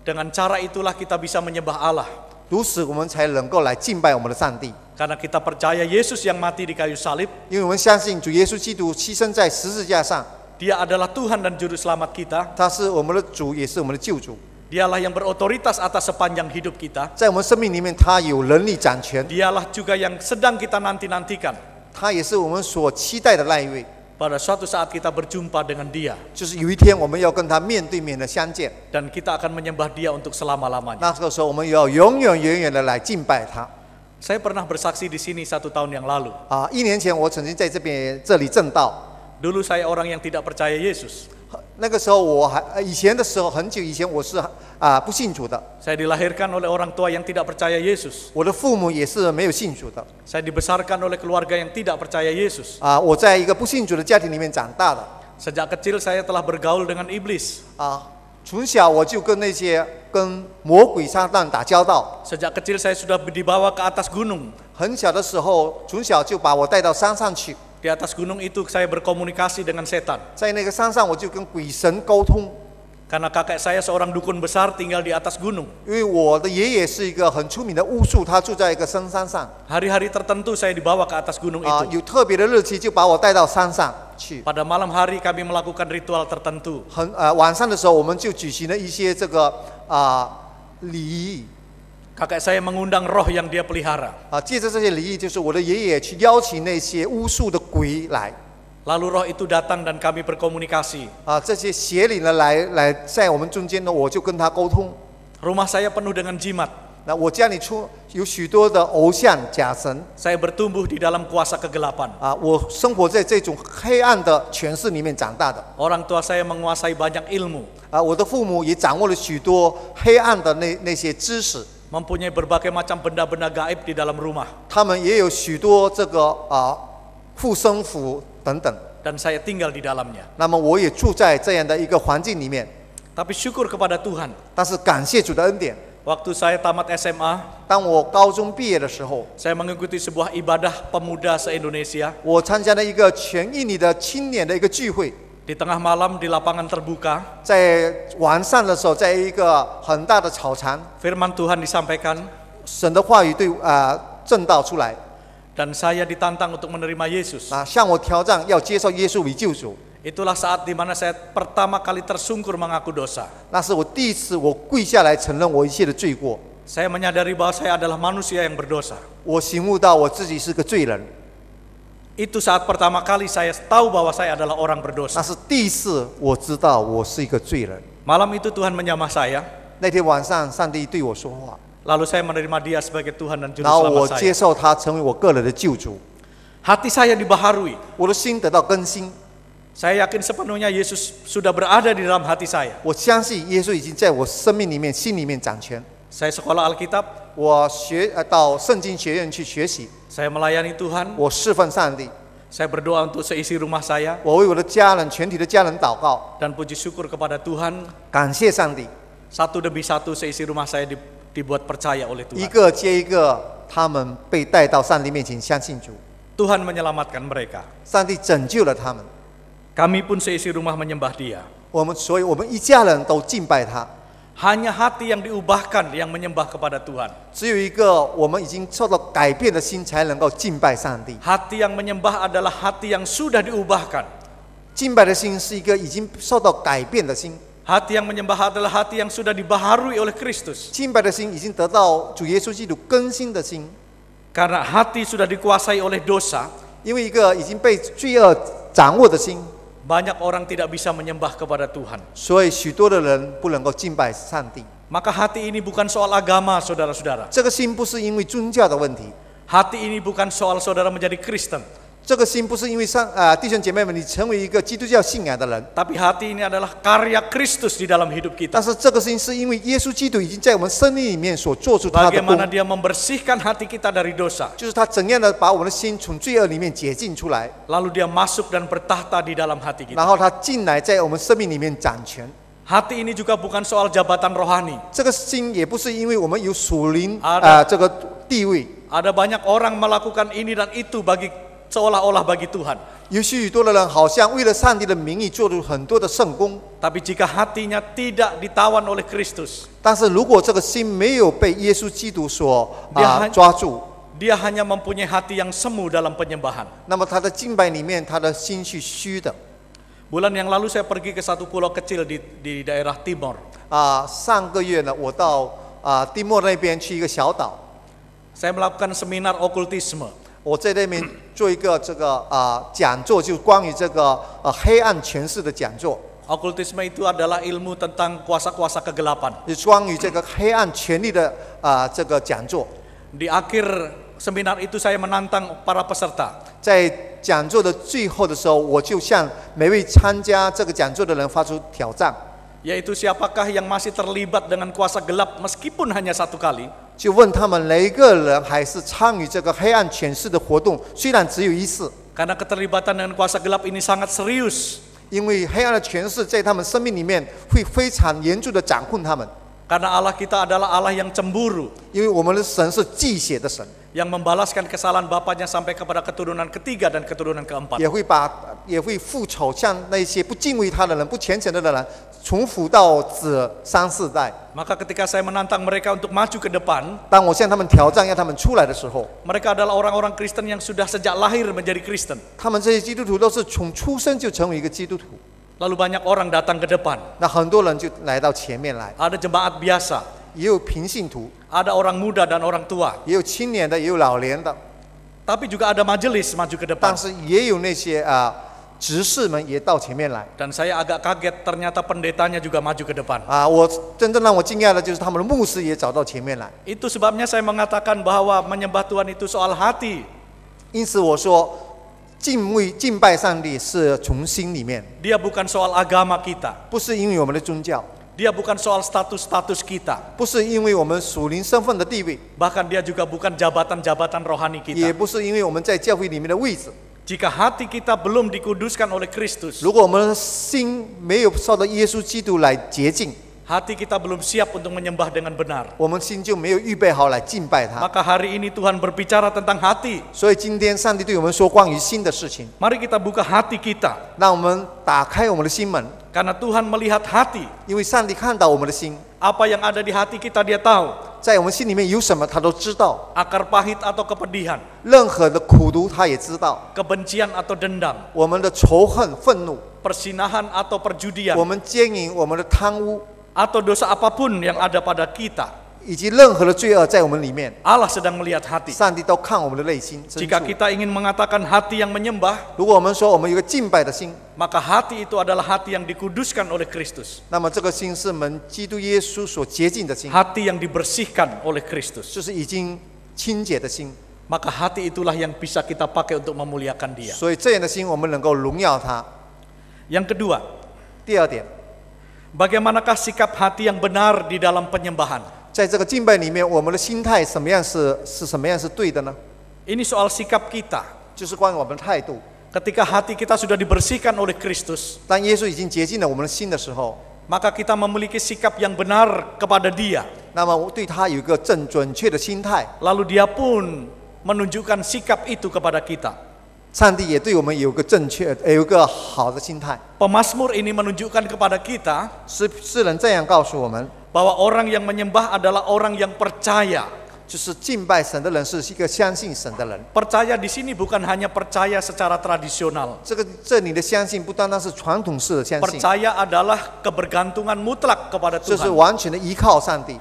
Dengan cara itulah kita bisa menyembah Allah. 如此我们才能够来敬拜我们的上帝。 Karena kita percaya Yesus yang mati di kayu salib, 因为我们相信主耶稣基督牺牲在十字架上， Dia adalah Tuhan dan Juru Selamat kita. 他是我们的主，也是我们的救主。 Dialah yang berotoritas atas sepanjang hidup kita. 在我们生命里面，他有能力掌权， Dialah juga yang sedang kita nanti-nantikan. 他也是我们所期待的那一位。 Pada suatu saat kita berjumpa dengan Dia. 就是有一天我们要跟他面对面的相见， Dan kita akan menyembah Dia untuk selama-lamanya. 那个时候我们要永远远远的来敬拜他。 Saya pernah bersaksi di sini 1 tahun yang lalu. 1年前我曾经在这里证道， Dulu saya orang yang tidak percaya Yesus. 那个时候以前的时候很久以前我是不信主的， Saya dilahirkan oleh orang tua yang tidak percaya Yesus. 我的父母也是没有信主的 Saya dibesarkan oleh keluarga yang tidak percaya Yesus. 我在一个不信主的家庭里面长大的 Sejak kecil saya telah bergaul dengan iblis. 从小我就跟那些跟魔鬼撒旦打交道。 Sejak kecil saya sudah dibawa ke atas gunung. 很小的时候，从小就把我带到山上去， Di atas gunung itu saya berkomunikasi dengan setan. 在那个山上我就跟鬼神沟通。 Karena kakek saya seorang dukun besar tinggal di atas gunung. 因为我的爷爷是一个很出名的巫术，他住在一个深山上。 Hari-hari tertentu saya dibawa ke atas gunung 啊， itu. 有特别的日期就把我带到山上去。 Pada malam hari kami melakukan ritual tertentu. 晚上的时候我们就举行了一些这个礼仪。 Kakek saya mengundang roh yang dia pelihara. 借着这些礼仪，就是我的爷爷去邀请那些巫术的鬼来。 Lalu roh itu datang dan kami berkomunikasi. 这些邪灵呢来在我们中间呢，我就跟他沟通。 Rumah saya penuh dengan jimat. 那我家里有许多的偶像假神。 Saya bertumbuh di dalam kuasa kegelapan. 我生活在这种黑暗的权势里面长大的。 Orang tua saya menguasai banyak ilmu. 我的父母也掌握了许多黑暗的那些知识。 Mempunyai berbagai macam benda-benda gaib di dalam rumah. 他们也有许多这个护身符等等。 Dan saya tinggal di dalamnya. 那么我也住在这样的一个环境里面。 Tapi syukur kepada Tuhan. 但是感谢主的恩典。 Waktu saya tamat SMA, 当我高中毕业的时候， saya mengikuti sebuah ibadah pemuda se-Indonesia. 我参加了一个全印尼的青年的一个聚会。 Di tengah malam di lapangan terbuka, 在晚上的时候，在一个很大的草场， firman Tuhan disampaikan, 神的话语正道出来。 dan saya ditantang untuk menerima Yesus. 向我挑战要接受耶稣为救主。 Itulah saat di mana saya pertama kali tersungkur mengaku dosa. 那是我第一次我跪下来承认我一切的罪过。 Saya menyadari bahwa saya adalah manusia yang berdosa. 我醒悟到我自己是个罪人。 Itu saat pertama kali saya tahu bahwa saya adalah orang berdosa. 那是第一次我知道我是一个罪人。 Malam itu Tuhan menyamah saya. 那天晚上，上帝对我说话， Lalu saya menerima Dia sebagai Tuhan dan juru 然后我 selamat 接 saya. 受他成为我个人的救主， Hati saya dibaharui. 我的心得到更新。 Saya yakin sepenuhnya Yesus sudah berada di dalam hati saya. 我相信耶稣已经在我生命里面、心里面掌权。 Saya sekolah Alkitab, 我到圣经学院去学习， saya melayani Tuhan, 我侍奉上帝， saya berdoa untuk seisi rumah saya, 我为我的家人、全体的家人祷告， dan puji syukur kepada Tuhan, 感谢上帝。 satu demi satu seisi rumah saya dibuat percaya oleh 一 Tuhan. 个接一个，他们被带到上帝面前相信主， Tuhan menyelamatkan mereka. 上帝拯救了他们。 Kami pun seisi rumah menyembah Dia. 所以我们一家人都敬拜他。 Hanya hati yang diubahkan yang menyembah kepada Tuhan. 只有一个我们已经受到改变的心，才能够敬拜上帝。 Hati yang menyembah adalah hati yang sudah diubahkan. 敬拜的心是一个已经受到改变的心， Hati yang menyembah adalah hati yang sudah dibaharui oleh Kristus. 敬拜的心已经得到主耶稣基督更新的心。 Karena hati sudah dikuasai oleh dosa, 因为一个已经被罪恶掌握的心， banyak orang tidak bisa menyembah kepada Tuhan. 所以许多的人不能够敬拜上帝。 Maka hati ini bukan soal agama, saudara-saudara. 这个心不是因为宗教的问题， Hati ini bukan soal saudara menjadi Kristen. 这个心不是因为弟兄姐妹们你成为一个基督教信仰的人， Tapi hati ini adalah karya Kristus di dalam hidup 但 kita. 是这个心是因为耶稣基督已经在我们生命里面所做出他的 Bagaimana 功， Dia membersihkan hati kita dari dosa. 就是他怎样的把我们的心从罪恶里面解禁出来， Lalu Dia masuk dan bertahta di dalam hati kita. 然后他进来在我们生命里面掌权。 Hati ini juga bukan soal jabatan rohani. 这个心也不是因为我们有属灵这个地位， Ada banyak orang melakukan ini dan itu bagi seolah-olah bagi Tuhan. 有许多的人好像为了上帝的名义做了很多的圣功， Tapi jika hatinya tidak ditawan oleh Kristus, 但是如果这个心没有被耶稣基督所dia 抓住， dia hanya mempunyai hati yang semu dalam penyembahan. 那么他的敬拜里面，他的心是虚的。 Bulan yang lalu saya pergi ke satu pulau kecil di daerah timur. 上个月呢，我到蒂莫那边去一个小岛， Saya melakukan seminar okultisme. 我在那边做一个这个讲座，就关于这个黑暗权势的讲座， Okultisme itu adalah ilmu tentang kuasa-kuasa kegelapan. 是关于这个黑暗权力的这个讲座。 Di akhir seminar itu saya menantang para peserta. 在讲座的最后的时候，我就向每位参加这个讲座的人发出挑战， Yaitu siapakah yang masih terlibat dengan kuasa gelap meskipun hanya satu kali. 就问他们哪一个人还是参与这个黑暗权势的活动，虽然只有一次， Karena keterlibatan dengan kuasa gelap ini sangat serius. 因为黑暗的权势在他们生命里面会非常严重的掌控他们。 Karena Allah kita adalah Allah yang cemburu, 因为我们的神是忌血的神， yang membalaskan kesalahan bapaknya sampai kepada keturunan ketiga dan keturunan keempat. 也会复仇，向那些不敬畏他的人、不虔诚的人，重复到子3、4代。 Maka ketika saya menantang mereka untuk maju ke depan, 当我向他们挑战，让他们出来的时候， mereka adalah orang-orang Kristen yang sudah sejak lahir menjadi Kristen. 他们这些基督徒都是从出生就成为一个基督徒。 Lalu banyak orang datang ke depan. 那很多人就来到前面来， Ada jemaat biasa, 也有平信徒， ada orang muda dan orang tua. 也有青年的，也有老年的， Tapi juga ada majelis maju ke depan. 但是也有那些执事们也到前面来。 Dan saya agak kaget ternyata pendetanya juga maju ke depan. 我真正让我惊讶的就是他们的牧师也找到前面来。 Itu sebabnya saya mengatakan bahwa menyembah Tuhan itu soal hati. 因此我说，敬拜上帝是从心里面， Dia bukan soal agama kita. 不是因为我们的宗教， Dia bukan soal status-status kita. 不是因为我们属灵身份的地位， Bahkan dia juga bukan jabatan-jabatan rohani 也 kita. 不是因为我们在教会里面的位置。 Jika hati kita belum dikuduskan oleh Kristus, 如果我们的心没有受到耶稣基督来洁净， hati kita belum siap untuk menyembah dengan benar. 我们心就没有预备好来敬拜他。 Maka hari ini Tuhan berbicara tentang hati. 所以今天上帝对我们说关于心的事情， Mari kita buka hati kita. 让我们打开我们的心门， Karena Tuhan melihat hati. 因为上帝看到我们的心， Apa yang ada di hati kita dia tahu. 在我们心里面有什么他都知道， Akar pahit atau kepedihan, 任何的苦毒他也知道， kebencian atau dendam, 我们的仇恨、愤怒， persinahan atau perjudian, 我们奸淫、我们的贪污， atau dosa apapun yang ada pada kita. 以及任何的罪恶在我们里面， Allah sedang melihat hati. 上帝都看我们的内心深 Jika 处。 kita ingin mengatakan hati yang menyembah, 如果我们说我们有一个敬拜的心， maka hati itu adalah hati yang dikuduskan oleh Kristus. 那么这个心是我们基督耶稣所洁净的心， Hati yang dibersihkan oleh Kristus. 就是已经清洁的心。 Maka hati itulah yang bisa kita pakai untuk memuliakan Dia. 所以这样的心，我们能够荣耀他。 Yang kedua, 第二点， bagaimanakah sikap hati yang benar di dalam penyembahan? 在这个敬拜里面，我们的心态什么样是什么样是对的呢？ Ini soal sikap kita. 就是关于我们的态度。 Ketika hati kita sudah dibersihkan oleh Kristus, 当耶稣已经洁净了我们的心的时候， maka kita memiliki sikap yang benar kepada Dia. 那么对他有一个准确的心态， Lalu Dia pun menunjukkan sikap itu kepada kita. 上帝也对我们有一个好的心态。 Pemazmur ini menunjukkan kepada kita 诗人这样告诉我们， bahwa orang yang menyembah adalah orang yang percaya. 就是敬拜神的人是一个相信神的人。 Percaya di sini bukan hanya percaya secara tradisional. 这里的相信不单单是传统式的相信， Percaya adalah kebergantungan mutlak kepada 这是 Tuhan. 完全的依靠上帝，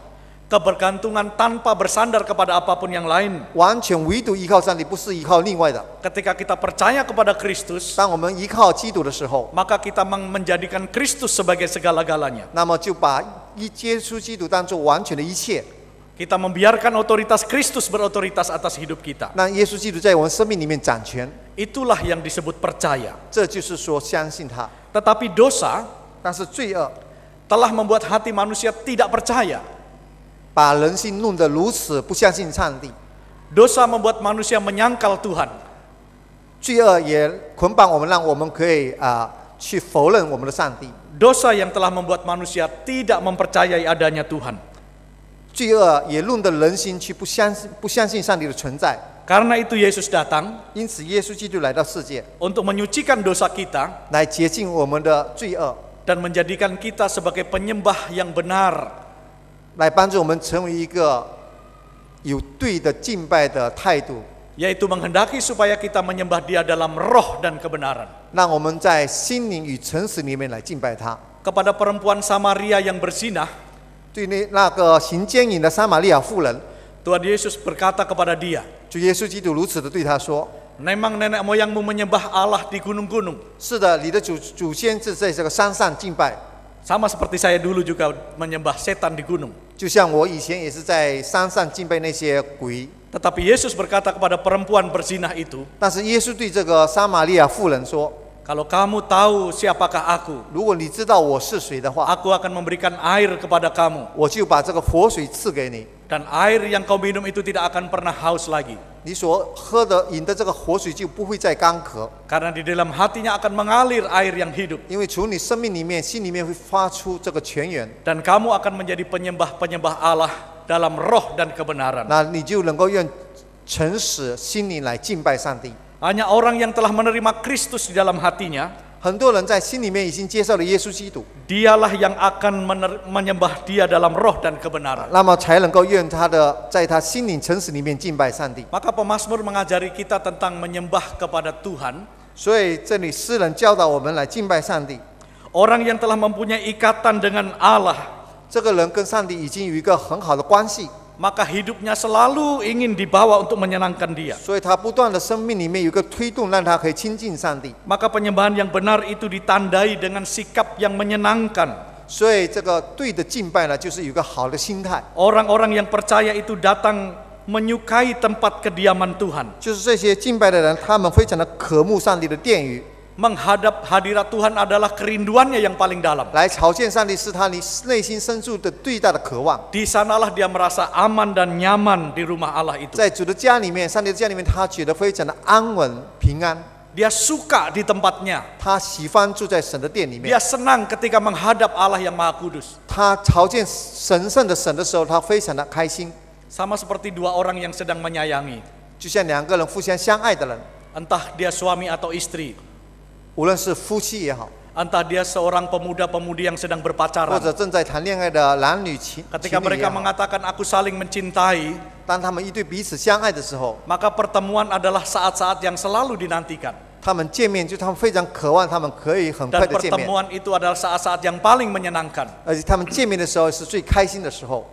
Kebergantungan tanpa bersandar kepada apapun yang lain. 完全唯独依靠上帝，不是依靠另外的。 Ketika kita percaya kepada Kristus, 当我们依靠基督的时候， maka kita menjadikan Kristus sebagai segala-galanya. 那么就把耶稣基督当作完全的一切， Kita membiarkan otoritas Kristus berotoritas atas hidup kita. 让耶稣基督在我们生命里面掌权。 Itulah yang disebut percaya. 这就是说相信他。 Tetapi dosa 但是罪恶 telah membuat hati manusia tidak percaya. 把人心弄得如此不相信上帝， Dosa membuat manusia menyangkal Tuhan. 罪恶也捆绑我们，让我们可以去否认我们的上帝。 Dosa yang telah membuat manusia tidak mempercayai adanya Tuhan. 罪恶也弄得人心去不相信上帝的存在。 Karena itu Yesus datang 因此，耶稣基督来到世界， untuk menyucikan dosa kita 来洁净我们的罪恶， dan menjadikan kita sebagai penyembah yang benar. 来帮助我们成为一个有对的敬拜的态度， Yaitu menghendaki supaya kita menyembah Dia dalam roh dan kebenaran. 让我们在心灵与诚实里面来敬拜他。 Kepada perempuan Samaria yang berzinah, 对那个行奸淫的撒玛利亚妇人， Tuhan Yesus berkata kepada dia, 主耶稣基督如此的对他说 "Memang nenek moyangmu menyembah Allah di gunung-gunung." 是的，你的祖先是在这个山上敬拜， Sama seperti saya dulu juga menyembah setan di gunung. 就像我以前也是在山上敬拜那些鬼。 Tetapi Yesus berkata kepada perempuan berzinah itu, 但是耶稣对这个撒玛利亚妇人说 "Kalau kamu tahu siapakah aku, 如果你知道我是谁的话， aku akan memberikan air kepada kamu. 我就把这个活水赐给你， Dan air yang kau minum itu tidak akan pernah haus lagi." 你所喝的饮的这个活水就不会再干渴， Karena di dalam hatinya akan mengalir air yang hidup. 因为从你生命里面、心里面会发出这个泉源， Dan kamu akan menjadi penyembah-penyembah Allah dalam roh dan kebenaran. 那你就能够用诚实心灵来敬拜上帝。 Hanya orang yang telah menerima Kristus di dalam hatinya, 很多人在心里面已经接受了耶稣基督， dialah yang akan menyembah dia dalam roh dan kebenaran. 那么才能够用在他心灵诚实里面敬拜上帝。 Maka pemazmur mengajari kita tentang menyembah kepada Tuhan. 所以这里诗人教导我们来敬拜上帝。 Orang yang telah mempunyai ikatan dengan Allah, 这个人跟上帝已经有一个很好的关系， maka hidupnya selalu ingin dibawa untuk menyenangkan dia. 所以他不断的生命里面有一个推动，让他可以亲近上帝。 Maka penyembahan yang benar itu ditandai dengan sikap yang menyenangkan. 所以这个对的敬拜呢，就是有一个好的心态， Orang-orang yang percaya itu datang menyukai tempat kediaman Tuhan. 就是这些敬拜的人，他们非常的渴慕上帝的殿宇， Menghadap hadirat Tuhan adalah kerinduannya yang paling dalam. 来朝见上帝是他内心深处的最大的渴望。 Di sanalah dia merasa aman dan nyaman di rumah Allah itu. 在主的家里面，上帝的家里面，他觉得非常的安稳平安， Dia suka di tempatnya. 他喜欢住在神的殿里面 Dia，senang ketika menghadap Allah yang Maha Kudus. 他朝见神圣的神的时候，他非常的开心， Sama seperti dua orang yang sedang menyayangi. 就像两个人互相相爱的人， Entah dia suami atau istri. 无论是夫妻也好， Entah dia seorang pemuda-pemudi yang sedang 或 berpacaran. 者正在谈恋爱的男女情 Ketika 侣也 mereka 好， mengatakan aku saling mencintai, 当他们一对彼此相爱的时候， maka pertemuan adalah saat-saat yang selalu dinantikan. 他们见面就他们非常渴望，他们可以很 Dan 快的见面， pertemuan itu adalah saat-saat yang paling menyenangkan. 而且他们见面的时候是最开心的时候，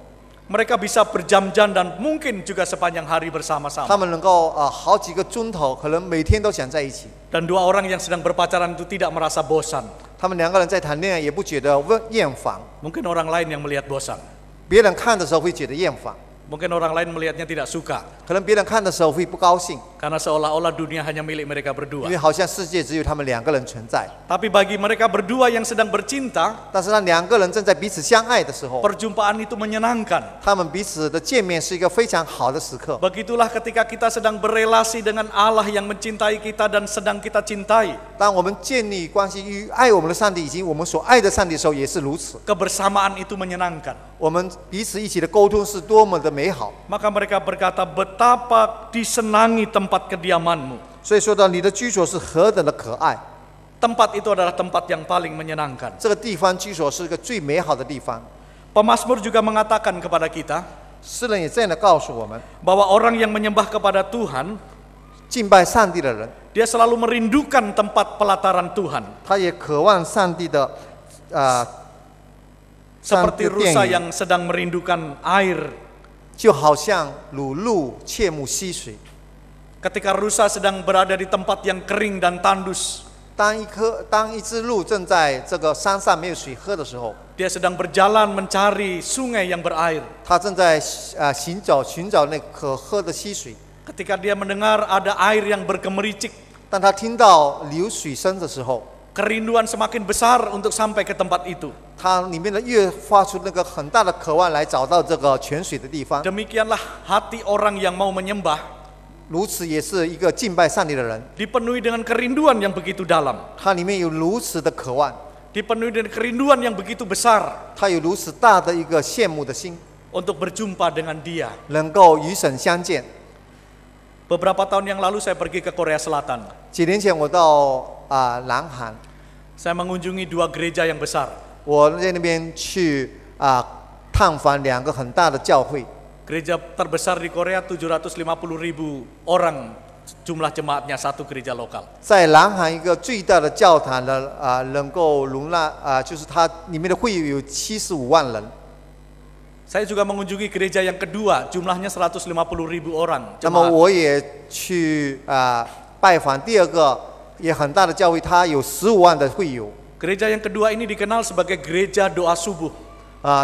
Mereka bisa berjam-jam dan mungkin juga sepanjang hari 他 bersama-sama. 们能够好几个钟头，可能每天都想在一起。 Dan dua orang yang sedang berpacaran itu tidak merasa bosan. 他们两个人在谈恋爱也不觉得厌烦， Mungkin orang lain yang melihat bosan. 别人看的时候会觉得厌烦， Mungkin orang lain melihatnya tidak suka. 可能别人看的时候会不高兴， Karena seolah-olah dunia hanya milik mereka 因 berdua. 为好像世界只有他们两个人存在。 Tapi bagi mereka berdua yang sedang bercinta, 但是当两个人正在彼此相爱的时候， perjumpaan itu menyenangkan. 他们彼此的见面是一个非常好的时刻。 Begitulah ketika kita sedang berelasi dengan Allah yang mencintai kita dan sedang kita cintai. 当我们建立关系与爱我们的上帝以及我们所爱的上帝的时候，也是如此。 Kebersamaan itu menyenangkan. 我们彼此一起的沟通是多么的美好。 Maka mereka berkata, betapa disenangi tempat kediamanmu. 所以说到你的居所是何等的可爱， Tempat itu adalah tempat yang paling menyenangkan. 这个地方居所是一个最美好的地方。 Pemazmur juga mengatakan kepada kita 诗人也这样的告诉我们， bahwa orang yang menyembah kepada Tuhan, 敬拜上帝的人， dia selalu merindukan tempat pelataran Tuhan. 他也渴望上帝的上帝 Seperti 的殿 rusa 宇， yang sedang merindukan air. 就好像乳鹿切慕溪水。 Ketika rusa sedang berada di tempat yang kering dan tandus, 当一只鹿正在这个山上没有水喝的时候， dia sedang berjalan mencari sungai yang berair. 它正在寻找那可喝的溪水。 Ketika dia mendengar ada air yang bergemericik, 当他听到流水声的时候， kerinduan semakin besar untuk sampai ke tempat itu. 它里面的越发出那个很大的渴望来找到这个泉水的地方。 Demikianlah hati orang yang mau menyembah, 如此也是一个敬拜上帝的人， dipenuhi dengan kerinduan yang begitu dalam, 他里面有如此的渴望， dipenuhi dengan kerinduan yang begitu besar 他有如此大的一个羡慕的心， untuk berjumpa dengan dia. 能够与神相见。 Beberapa tahun yang lalu saya pergi ke Korea Selatan. 几年前我到南韩， Saya mengunjungi dua gereja yang besar. 我在那边去探访两个很大的教会。 Gereja terbesar di Korea 750.000 orang jumlah jemaatnya, satu gereja lokal. 在南韩一个最大的教堂呢，能够容纳就是它里面的会友有75万人。 Saya juga mengunjungi gereja yang kedua, jumlahnya 150.000 orang 那么 jemaat. 我也去拜访第二个也很大的教会，它有15万的会友。 Gereja yang kedua ini dikenal sebagai gereja doa subuh.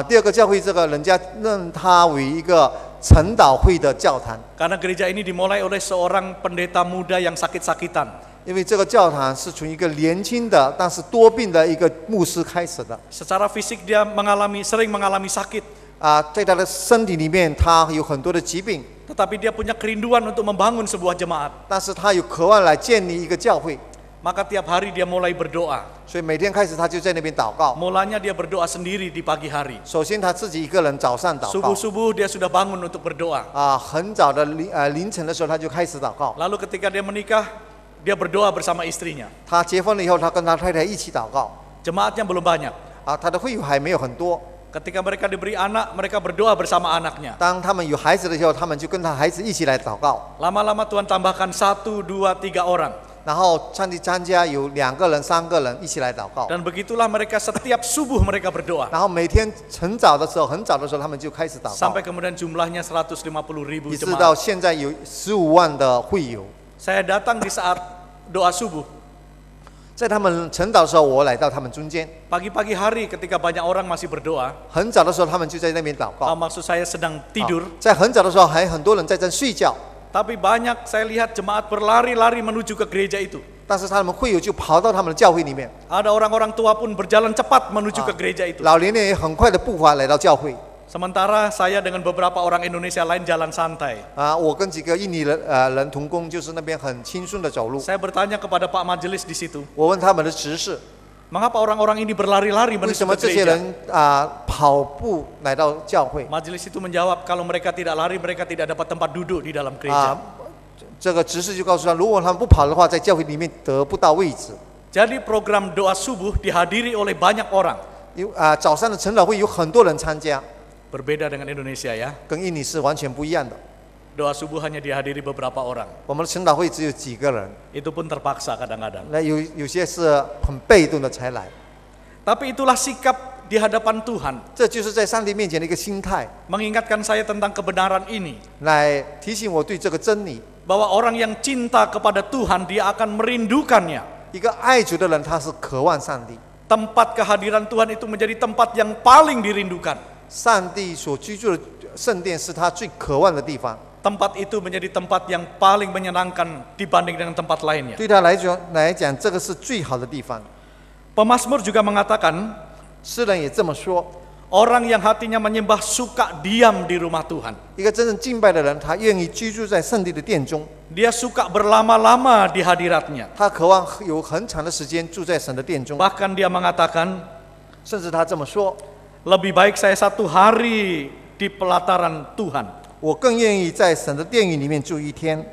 第二个教会这个人家认它为一个晨祷会的教堂， Karena gereja ini dimulai oleh seorang pendeta muda yang sakit-sakitan. 因为这个教堂是从一个年轻的但是多病的一个牧师开始的。 Secara fisik dia sering mengalami sakit. 在他的身体里面，他有很多的疾病， tetapi dia punya kerinduan untuk membangun sebuah jemaat. 但是他有渴望来建立一个教会， Maka tiap hari dia mulai berdoa. 所以每天开始他就在那边祷告。 Mulanya dia berdoa sendiri di pagi hari. 首先他自己一个人早上祷告， Subuh-subuh dia sudah bangun untuk berdoa. 很早的凌晨的时候他就开始祷告。 Lalu ketika dia menikah, dia berdoa bersama istrinya. 他结婚了以后，他跟他太太一起祷告。 Jemaatnya belum banyak. 他的会友还没有很多。 Ketika mereka diberi anak, mereka berdoa bersama anaknya. 当他们有孩子的时候，他们就跟他孩子一起来祷告。 Lama-lama Tuhan tambahkan 1, 2, 3 orang. 然后上帝参加有2个人、3个人一起来祷告。 Dan begitulah mereka setiap subuh mereka berdoa. 然后每天很早的时候，他们就开始祷告， Sampai kemudian jumlahnya 150.000 一直到 jemaat. 现在有15万的会友。 Saya datang di saat doa subuh. 在他们晨祷的时候，我来到他们中间。 Pagi-pagi hari ketika banyak orang masih berdoa, 很早的时候，他们就在那边祷告。 maksud saya sedang tidur. 在很早的时候，还很多人在这睡觉， Tapi banyak saya lihat jemaat berlari-lari menuju ke gereja itu. 但是他们会友就跑到他们的教会里面， Ada orang-orang tua pun berjalan cepat menuju ke gereja itu. 老年人也很快的步伐来到教会。 Sementara saya dengan beberapa orang Indonesia lain jalan santai. 我跟几个印尼人同工，就是那边很轻松的走路。 Saya bertanya kepada Pak Majelis di situ, 我问他们的执事， mengapa orang-orang ini berlari-lari 为 menuju 什么 ke 这些 gereja? 人跑步来到教会？ Majelis itu menjawab, kalau mereka tidak lari, mereka tidak dapat tempat duduk di dalam gereja. 这个执事就告诉他，如果他们不跑的话，在教会里面得不到位置。 Jadi program doa subuh dihadiri oleh banyak orang. 早上的晨祷会有很多人参加， Berbeda dengan Indonesia ya. 跟印尼是完全不一样的。 Doa subuh hanya dihadiri beberapa orang. 我们的晨祷会只有几个人， Itu pun terpaksa kadang-kadang. 那有些是很被动的才来。 Tapi itulah sikap di hadapan Tuhan. 这就是在上帝面前的一个心态， Mengingatkan saya tentang kebenaran ini. 来提醒我对这个真理。 Bahwa orang yang cinta kepada Tuhan, dia akan merindukannya. 一个爱主的人，他是渴望上帝， Tempat kehadiran Tuhan itu menjadi tempat yang paling dirindukan. 上帝所居住的圣殿是他最渴望的地方。 Tempat itu menjadi tempat yang paling menyenangkan dibanding dengan tempat lainnya. 对他来讲，这个是最好的地方。 Pemasmur juga mengatakan, 诗人也这么说。 orang yang hatinya menyembah suka diam di rumah Tuhan. 一个真正敬拜的人，他愿意居住在上帝的殿中， Dia suka berlama-lama di hadiratnya. 他渴望有很长的时间住在神的殿中。 Bahkan dia mengatakan, 甚至他这么说： lebih baik saya 1 hari di pelataran Tuhan 我更愿意在神的殿宇里面住1天，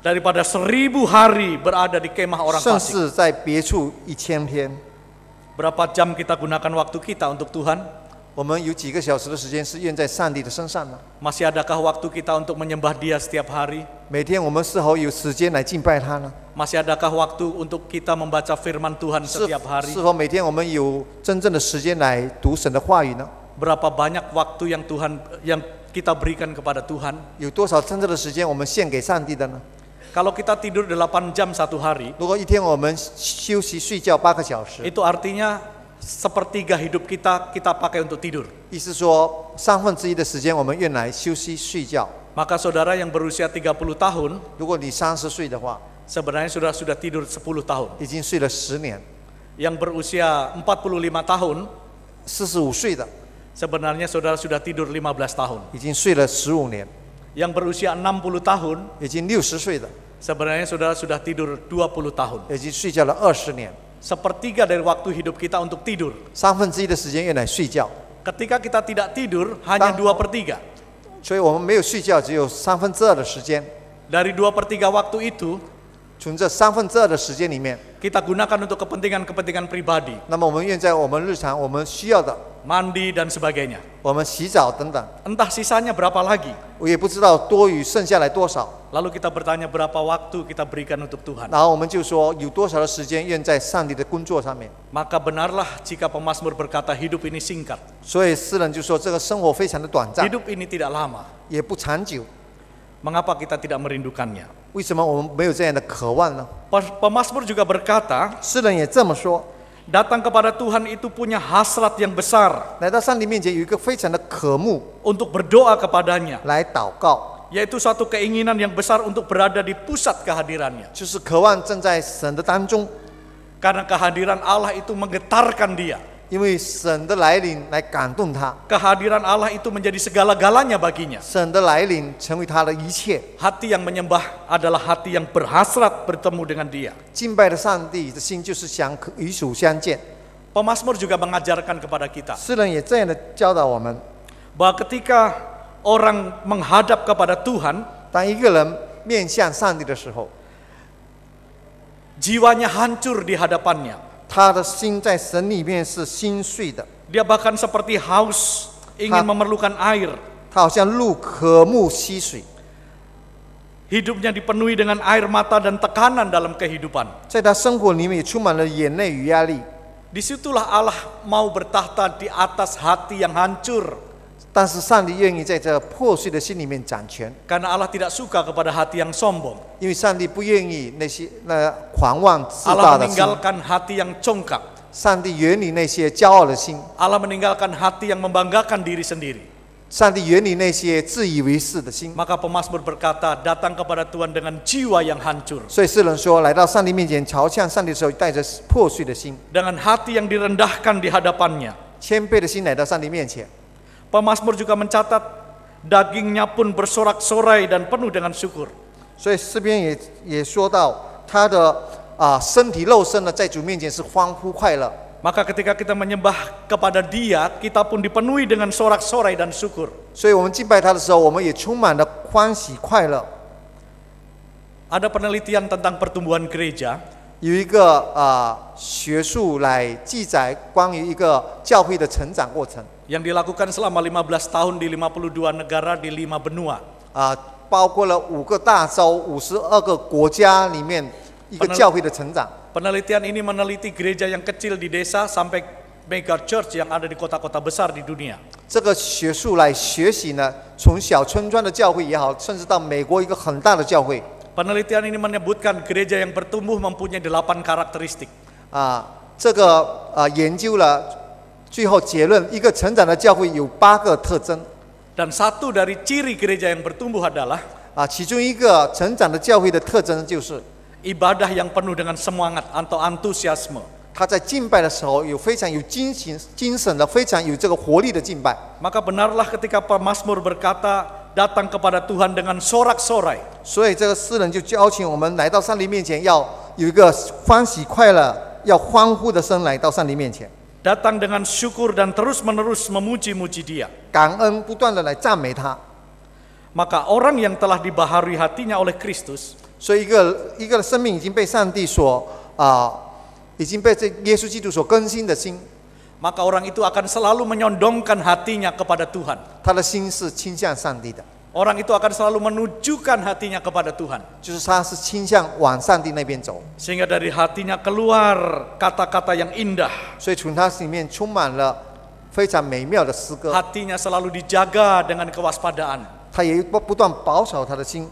daripada 1000 hari berada di kemah orang 甚 fasik. 至在别处1000天。 Berapa jam kita gunakan waktu kita untuk Tuhan? 我们有几个小时的时间是用在上帝的身上呢？ Masih adakah waktu kita untuk menyembah Dia setiap hari? 每天我们是否有时间来敬拜他呢？ Masih adakah waktu untuk kita membaca firman Tuhan 是 setiap hari? 否每天我们有真正的时间来读神的话语呢？ Berapa banyak waktu yang kita berikan kepada Tuhan? 有多少真正的时间我们献给上帝的呢？ Kalau kita tidur 8 jam 1 hari, 如果一天我们休息睡觉8个小时， itu artinya sepertiga hidup kita pakai untuk tidur. 意思说1/3的时间我们用来休息睡觉。 Maka saudara yang berusia 30 tahun, 如果你30岁的话， sebenarnya sudah tidur 10 tahun. 已经睡了10年。 Yang berusia 45 tahun, 45岁的 sebenarnya saudara sudah tidur 15 tahun. 已经睡了15年， Yang berusia 60 tahun, 已经60岁的 sebenarnya saudara sudah tidur 20 tahun. 已经睡觉了20年。 Sepertiga dari waktu hidup kita untuk tidur. 1/3的时间用来睡觉， Ketika kita tidak tidur, hanya 2/3. 所以我们没有睡觉，只有2/3的时间。 Dari 2/3 waktu itu, 从这2/3的时间里面， kita gunakan untuk kepentingan-kepentingan pribadi, 那么我们愿在我们日常我们需要的， mandi dan sebagainya. 我们洗澡等等， Entah sisanya berapa lagi. 我也不知道多余剩下来多少。 Lalu kita bertanya berapa waktu kita berikan untuk Tuhan. 然后我们就说有多少的时间愿在上帝的工作上面。 Maka benarlah jika pemazmur berkata hidup ini singkat. 所以诗人就说这个生活非常的短暂， Hidup ini tidak lama. 也不长久。 Mengapa kita tidak merindukannya? 为什么我们没有这样的渴望呢？ Pemazmur juga berkata, 诗人也这么说， datang kepada Tuhan itu punya hasrat yang besar 来到上帝面前有一个非常的渴慕， untuk berdoa kepadanya. 来祷告， Yaitu suatu keinginan yang besar untuk berada di pusat kehadirannya. 就是渴望站在神的当中， Karena kehadiran Allah itu menggetarkan dia. 因为神的来临来感动他， Kehadiran Allah itu menjadi segala-galanya baginya. 神的来临成为他的一切。 Hati yang menyembah adalah hati yang berhasrat bertemu dengan Dia. 敬拜的上帝的心就是想与主相见。 Pemasmur juga mengajarkan kepada kita 诗人也这样的教导我们： bahwa ketika orang menghadap kepada Tuhan, 当一个人面向上帝的时候， jiwanya hancur di hadapannya. 他的心在神里面是心碎的， Dia bahkan seperti haus, ingin memerlukan air. 他好像鹿渴慕溪水， Hidupnya dipenuhi dengan air mata dan tekanan dalam kehidupan. 在他生活里面也充满了眼泪与压力。 Disitulah Allah mau bertahta di atas hati yang hancur. 但是上帝愿意在这破碎的心里面掌权， Karena Allah tidak suka kepada hati yang sombong. 因为上帝不愿意那些狂妄自 Allah 大的心， meninggalkan hati yang congkak. 上帝远离那些骄傲的心， Allah meninggalkan hati yang membanggakan diri sendiri. 上帝远离那些自以为是的心。 Maka pemazmur berkata, datang kepada Tuhan dengan jiwa yang hancur. 所以诗人说，来到上帝面前朝向上帝的时候，带着破碎的心、 Dengan hati yang direndahkan di hadapannya. 谦卑的心来到上帝面前。 Pemazmur juga mencatat, dagingnya pun bersorak-sorai dan penuh dengan syukur. 所以诗篇也说到，他的身体肉身呢，在主面前是欢呼快乐。 Maka ketika kita menyembah kepada Dia, kita pun dipenuhi dengan sorak-sorai dan syukur. 所以我们敬拜他的时候，我们也充满了欢喜快乐。 Ada penelitian tentang pertumbuhan gereja. 有一个学术来记载关于一个教会的成长过程， yang dilakukan selama 15 tahun di 52 negara di 5 benua. 包括了5个大洲、52个国家里面一个教会的成长。 Penelitian ini meneliti gereja yang kecil di desa sampai mega church yang ada di kota-kota besar di dunia. 这个学术来学习呢，从小村庄的教会也好，甚至到美国一个很大的教会。 Penelitian ini menyebutkan gereja yang bertumbuh mempunyai 8 karakteristik. 这个研究了，最后结论，一个成长的教会有8个特征。 Dan satu dari ciri gereja yang bertumbuh adalah 其中一个成长的教会的特征就是， ibadah yang penuh dengan semangat atau antusiasme. 他在敬拜的时候有非常有精神的，非常有这个活力的敬拜。 Maka benarlah ketika pemazmur berkata, datang kepada Tuhan dengan sorak-sorai. 所以这个诗人就邀请我们来到上帝面前，要有一个欢喜快乐、要欢呼的声来到上帝面前， Datang dengan syukur dan terus-menerus memuji-muji Dia. 感恩不断的来赞美他。 Maka orang yang telah dibaharui hatinya oleh Kristus, 所以一个生命已经被上帝所已经被这耶稣基督所更新的心， maka orang itu akan selalu menyondongkan hatinya kepada Tuhan. 他的心是倾向上帝的， Orang itu akan selalu menunjukkan hatinya kepada Tuhan. 就是他是倾向往上帝那边走。 Sehingga dari hatinya keluar kata-kata yang indah. 所以从他里面充满了非常美妙的诗歌， Hatinya selalu dijaga dengan kewaspadaan. 他也不断保守他的心。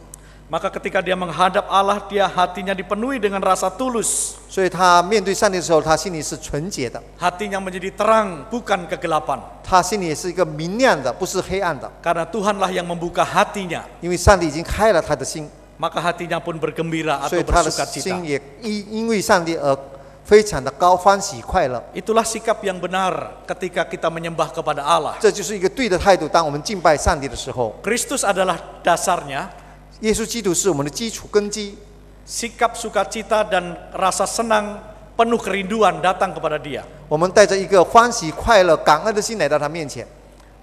Maka ketika dia menghadap Allah, dia hatinya dipenuhi dengan rasa tulus. 所以他面对上帝的时候，他心里是纯洁的， Hatinya menjadi terang, bukan kegelapan. 他心里也是一个明亮的，不是黑暗的。 Karena Tuhanlah yang membuka hatinya. 因为上帝已经开了他的心， Maka hatinya pun bergembira 所 atau 以他的 bersuka cita. 心也因为上帝而非常的欢喜快乐。 Itulah sikap yang benar ketika kita menyembah kepada Allah. 这就是一个对的态度。当我们敬拜上帝的时候， Kristus adalah dasarnya. 耶稣基督是我们的基础根基。 Sikap sukacita dan rasa senang penuh kerinduan datang kepada Dia. 我们带着一个欢喜快乐、感恩的心来到他面前，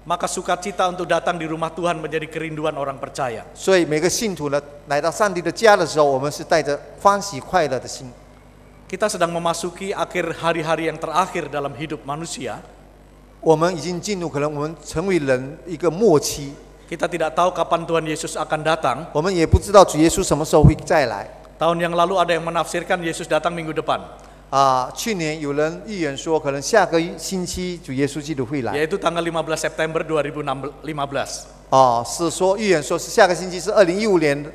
Maka sukacita untuk datang di rumah Tuhan menjadi kerinduan orang percaya. 所以每个信徒呢，来到上帝的家的时候，我们是带着欢喜快乐的心。 Kita sedang memasuki akhir hari-hari yang terakhir dalam hidup manusia. 我们已经进入可能我们成为人一个末期， Kita tidak tahu kapan Tuhan Yesus akan datang. 我们也不知道主耶稣什么时候会再来。 Tahun yang lalu ada yang menafsirkan Yesus datang minggu depan, 去年有人预言说，可能下个星期主耶稣基督会来。 yaitu tanggal 15 September 2015. 是说预言说是下个星期是2015年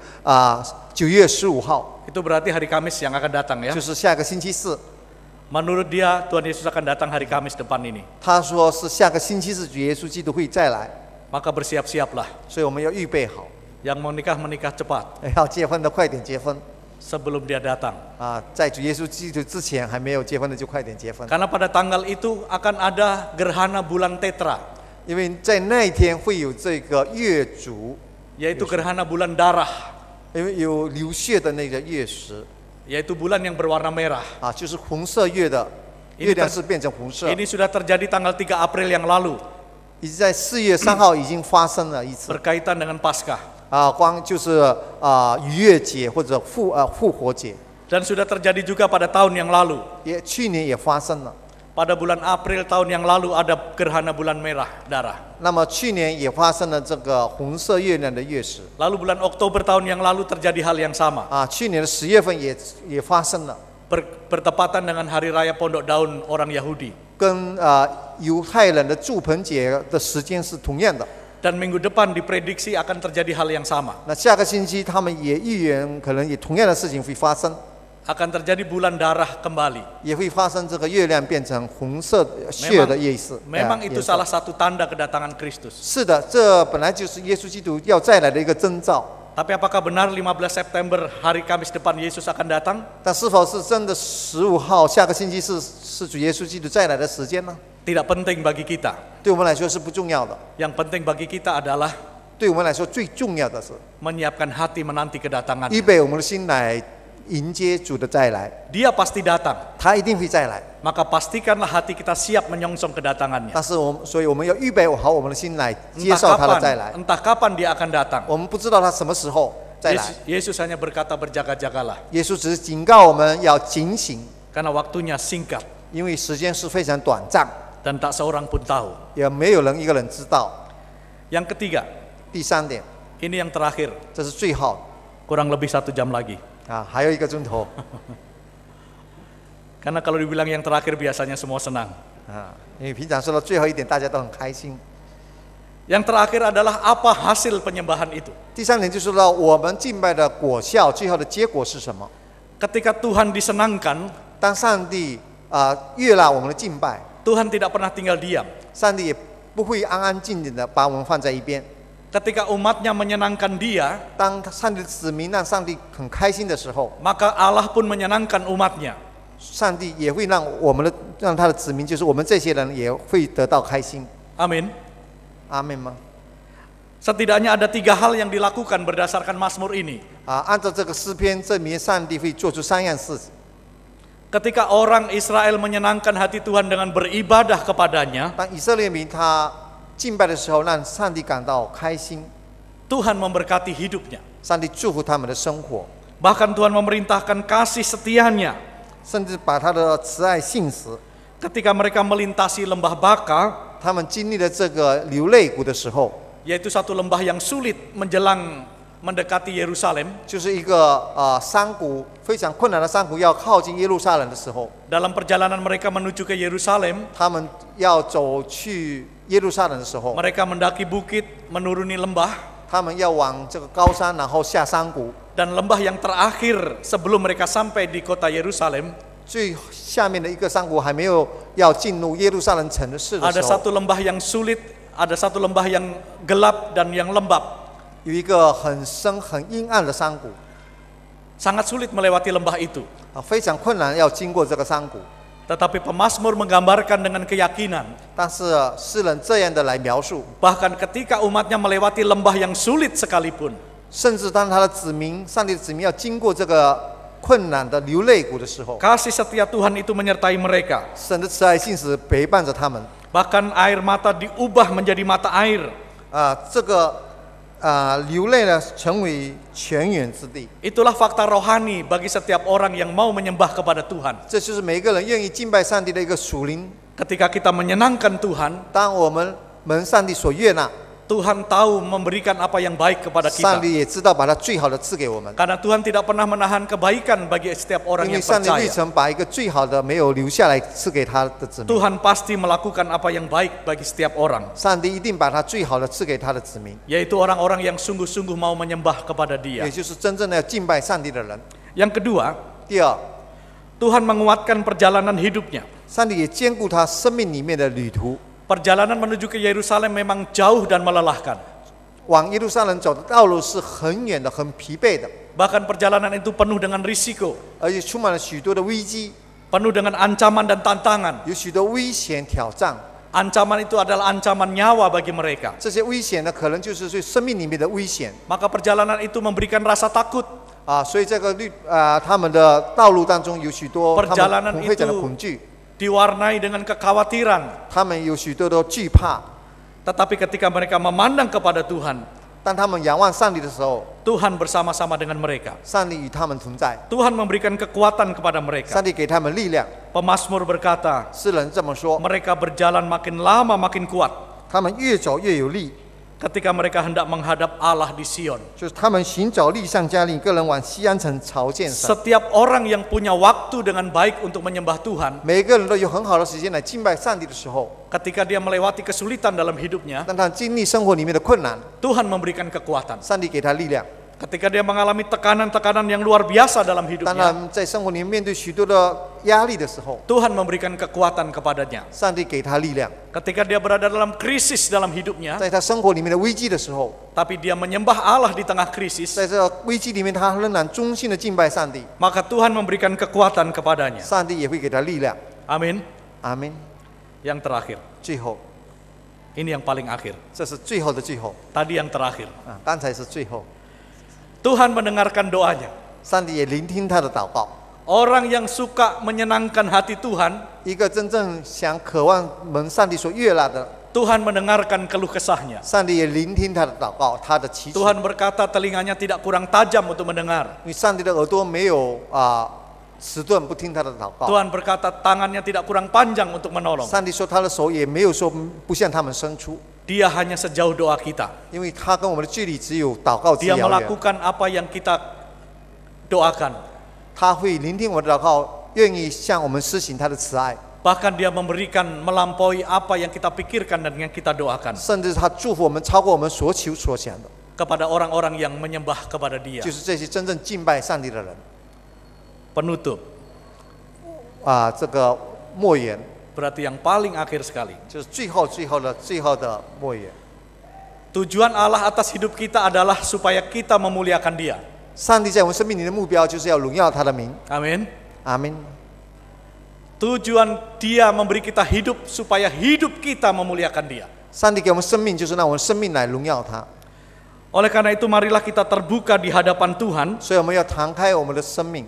9月15号， Itu berarti hari Kamis yang akan datang ya. 就是下个星期四。 Menurut dia Tuhan Yesus akan datang hari Kamis depan ini. 他说是下个星期四主耶稣基督会再来， Maka bersiap-siaplah. 所以我们要预备好， Yang mau nikah menikah cepat. 要结婚的快点结婚。sebelum dia datang. 在主耶稣基督之前还没有结婚的就快点结婚， Karena pada tanggal itu akan ada gerhana bulan Tetra, 因为在那一天会有这个月烛， yaitu gerhana bulan darah, 因为有流血的那个月食 yaitu bulan yang berwarna merah. 就是红色月的 Ini 月亮是变成红色， Ini sudah terjadi tanggal 3 April yang lalu 已经在4月3号已经发生了一次 berkaitan dengan Paskah. 光就是逾越节或者复活节， Dan sudah terjadi juga pada tahun yang lalu. 去年也发生了。 Pada bulan April tahun yang lalu ada gerhana bulan merah darah. 那么去年也发生了这个红色月亮的月食 Lalu bulan Oktober tahun yang lalu terjadi hal yang sama. 去年的10月份也发生了， Bertepatan dengan hari raya Pondok Daun orang Yahudi. 跟犹太人的祝棚节的时间是同样的。 Dan minggu depan diprediksi akan terjadi hal yang sama. 那下个星期他们也预言可能也同样的事情会发生， Akan terjadi bulan darah kembali. 也会发生这个月亮变成红色血的意思。 Memang itu 颜色 salah satu tanda kedatangan Kristus. 是的，这本来就是耶稣基督要再来的一个征兆。 Tapi apakah benar 15 September hari Kamis depan Yesus akan datang? 但是否是真的15号下个星期是主耶稣基督再来的时间呢？ Tidak penting bagi kita. 对我们来说是不重要的， Yang penting bagi kita adalah 对我们来说最重要的是 menyiapkan hati menanti kedatangan. 预备我们的心来迎接主的再来， Dia pasti datang. 他一定会再来。 Maka pastikanlah hati kita siap menyongsong kedatangannya. 但是所以我们要预备好我们的心来接 Entah 受他的再来。 entah kapan dia akan datang. 我们不知道他什么时候再来， Yesus hanya berkata berjaga-jagalah. 耶稣只是警告我们要警醒， Karena waktunya singkat 因为时间是非常短暂， dan tak seorang pun tahu. 也没有人一个人知道。 Yang ketiga, 第3点， ini yang terakhir. 这是最好 Kurang lebih 1 jam lagi. 还有1个钟头 Karena kalau dibilang yang terakhir biasanya semua senang. 因为平常说到最后一点，大家都很开心。 Yang terakhir adalah apa hasil penyembahan itu. 第3点就说到我们敬拜的果效，最后的结果是什么？ Ketika Tuhan disenangkan, 当上帝悦纳我们的敬拜， Tuhan tidak pernah tinggal diam. 上帝也不会安安静静的把我们放在一边。 Ketika umatnya menyenangkan dia, 当上帝的子民让上帝很开心的时候， maka Allah pun menyenangkan umatnya. 上帝也会让他的子民，就是我们这些人也会得到开心。 Amin. 阿门吗？ Setidaknya ada 3 hal yang dilakukan berdasarkan Mazmur ini. 按照这个诗篇证明，上帝会做出3样事。 Ketika orang Israel menyenangkan hati Tuhan dengan beribadah kepadanya, 当以色列民他敬拜的时候，让上帝感到开心， Tuhan memberkati hidupnya. 上帝祝福他们的生活， Bahkan Tuhan memerintahkan kasih setianya. 甚至把他的慈爱信实。 Ketika mereka melintasi lembah Baka, 他们经历了这个流泪谷的时候， yaitu satu lembah yang sulit menjelang mendekati Yerusalem. 就是一个山谷非常困难的山谷，要靠近耶路撒冷的时候， Dalam perjalanan mereka menuju ke Yerusalem, 他们要走去耶路撒冷的时候， mereka mendaki bukit, menuruni lembah, 他们要往这个高山，然后下山谷。 dan lembah yang terakhir sebelum mereka sampai di kota Yerusalem, 最下面的一个山谷还没有要进入耶路撒冷城市的 ada 时候， satu lembah yang sulit, ada satu lembah yang gelap dan yang lembab. 有一个很深很阴暗的山谷， Sangat sulit melewati lembah itu. 非常困难要经过这个山谷。 Tetapi pemazmur menggambarkan dengan keyakinan, 但是诗人这样的来描述， bahkan ketika umatnya melewati lembah yang sulit sekalipun, 甚至当他的子民，上帝的子民要经过这个困难的流泪谷的时候， kasih setia Tuhan itu menyertai mereka. 神的慈爱信实陪伴着他们。 Bahkan air mata diubah menjadi mata air. 这个流泪呢，成为泉源之地。 Itulah fakta rohani bagi setiap orang yang mau menyembah kepada Tuhan. 这就是每个人愿意敬拜上帝的一个属灵。 Ketika kita menyenangkan Tuhan, 当我们上帝所悦纳， Tuhan tahu memberikan apa yang baik kepada 上 kita. 帝也知道把他最好的赐给我们。 Karena Tuhan tidak pernah menahan kebaikan bagi setiap orang 因为 yang 上帝未 percaya. 曾把一个最好的没有留下来赐给他的子民， Tuhan pasti melakukan apa yang baik bagi setiap orang, 上帝一定把他最好的赐给他的子民， yaitu orang-orang yang sungguh-sungguh mau menyembah kepada 也 Dia. 就是真正的敬拜上帝的人。 Yang kedua, 第二， Tuhan menguatkan perjalanan hidupnya. 上帝也兼顾他生命里面的旅途。 Perjalanan menuju ke Yerusalem memang jauh dan melelahkan. 往耶路撒冷走的道路是很远的、很疲惫的， Bahkan perjalanan itu penuh dengan risiko, 而且充满了许多的危机， penuh dengan ancaman dan tantangan. 有许多危险挑战。 Ancaman itu adalah ancaman nyawa bagi mereka. 这些危险呢，可能就是对生命里面的危险 Maka perjalanan itu memberikan rasa takut. 啊。所以这个他们的道路当中有许多他 Perjalanan 们会讲的 itu 恐惧， diwarnai dengan kekhawatiran. 他们有许多的惧怕。 Tetapi ketika mereka memandang kepada Tuhan, 当他们仰望上帝的时候， Tuhan bersama-sama dengan mereka. 上帝与他们同在， Tuhan memberikan kekuatan kepada mereka. 上帝给他们力量。 Pemazmur berkata, 诗人这么说， mereka berjalan makin lama makin kuat 他们越走越有力， ketika mereka hendak menghadap Allah di Sion. 就是他们寻找力上加力，个人往西安城朝见神。 Setiap orang yang punya waktu dengan baik untuk menyembah Tuhan, 每个人都有很好的时间来敬拜上帝的时候， ketika dia melewati kesulitan dalam hidupnya, 当他经历生活里面的困难， Tuhan memberikan kekuatan. 上帝给他力量。 Ketika dia mengalami tekanan-tekanan yang luar biasa dalam 当 hidupnya, 然，在生活里面面对许多的压力的时候， Tuhan memberikan kekuatan kepadanya. 上帝给他力量。 Ketika dia berada dalam krisis dalam hidupnya, 在他生活里面的危机的时候， tapi dia menyembah Allah di tengah krisis, 在这危机里面，他仍然忠心的敬拜上帝， maka Tuhan memberikan kekuatan kepadanya. 上帝也会给他力量。 Amin. 阿门。 Yang terakhir, 最后， ini yang paling akhir. 这是最后的最后 Tadi yang terakhir. 啊，刚才是最后， Tuhan mendengarkan doanya. 上帝也聆听他的祷告。 Orang yang suka menyenangkan hati Tuhan, 一个真正想渴望蒙上帝所悦纳的， Tuhan mendengarkan keluh kesahnya. 上帝也聆听他的祷告，他的祈求。 Tuhan berkata telinganya tidak kurang tajam untuk mendengar. 因为上帝的耳朵没有迟钝，不听他的祷告。 Tuhan berkata tangannya tidak kurang panjang untuk menolong. 上帝说他的手也没有说不向他们伸出， Dia hanya sejauh doa kita. 因为他跟我们的距离只有祷告之 Dia 遥远。 melakukan apa yang kita doakan. 他会聆听我的祷告，愿意向我们施行他的慈爱， Bahkan dia memberikan melampaui apa yang kita pikirkan dan yang kita doakan 甚至他祝福我们超过我们所求所想的， kepada orang-orang yang menyembah kepada Dia. 就是这些真正敬拜上帝的人。 Penutup, 这个末言 berarti yang paling akhir sekali. 就是最后的末言。 Tujuan Allah atas hidup kita adalah supaya kita memuliakan Dia. 上帝在我们生命里的目标就是要荣耀他的名。 Amin. 阿门。 Tujuan Dia memberi kita hidup supaya hidup kita memuliakan Dia. 上帝给我们生命，就是让我们生命来荣耀他。 Oleh karena itu marilah kita terbuka di hadapan Tuhan, 所以我们要敞开我们的生命，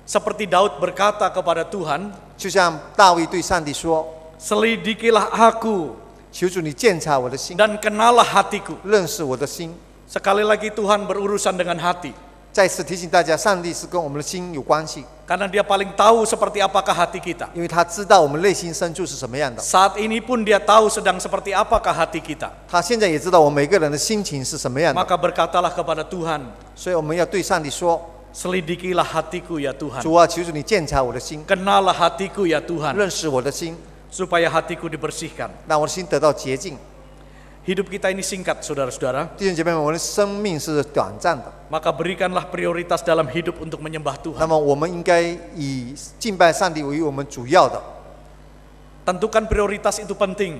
seperti Daud berkata kepada Tuhan, 就像大卫对上帝说 "Selidikilah aku 求主你鉴察我的心， dan kenalah hatiku." 认识我的心。 Sekali lagi Tuhan berurusan dengan hati, 再次提醒大家，上帝是跟我们的心有关系， karena Dia paling tahu seperti apakah hati kita. 因为他知道我们内心深处是什么样的， Saat ini pun Dia tahu sedang seperti apakah hati kita. 他现在也知道我们每个人的心情是什么样的， Maka berkatalah kepada Tuhan, 所以我们要对上帝说 "Selidikilah hatiku ya Tuhan, 主啊，求主你鉴察我的心， kenalah hatiku ya Tuhan, 认识我的心， supaya hatiku dibersihkan." 让我的心得到洁净。 Hidup kita ini singkat, saudara-saudara. 弟兄姐妹们，我们的生命是短暂的， Maka berikanlah prioritas dalam hidup untuk menyembah 那 Tuhan. 么我们应该以敬拜上帝为我们主要的。 Tentukan prioritas itu penting,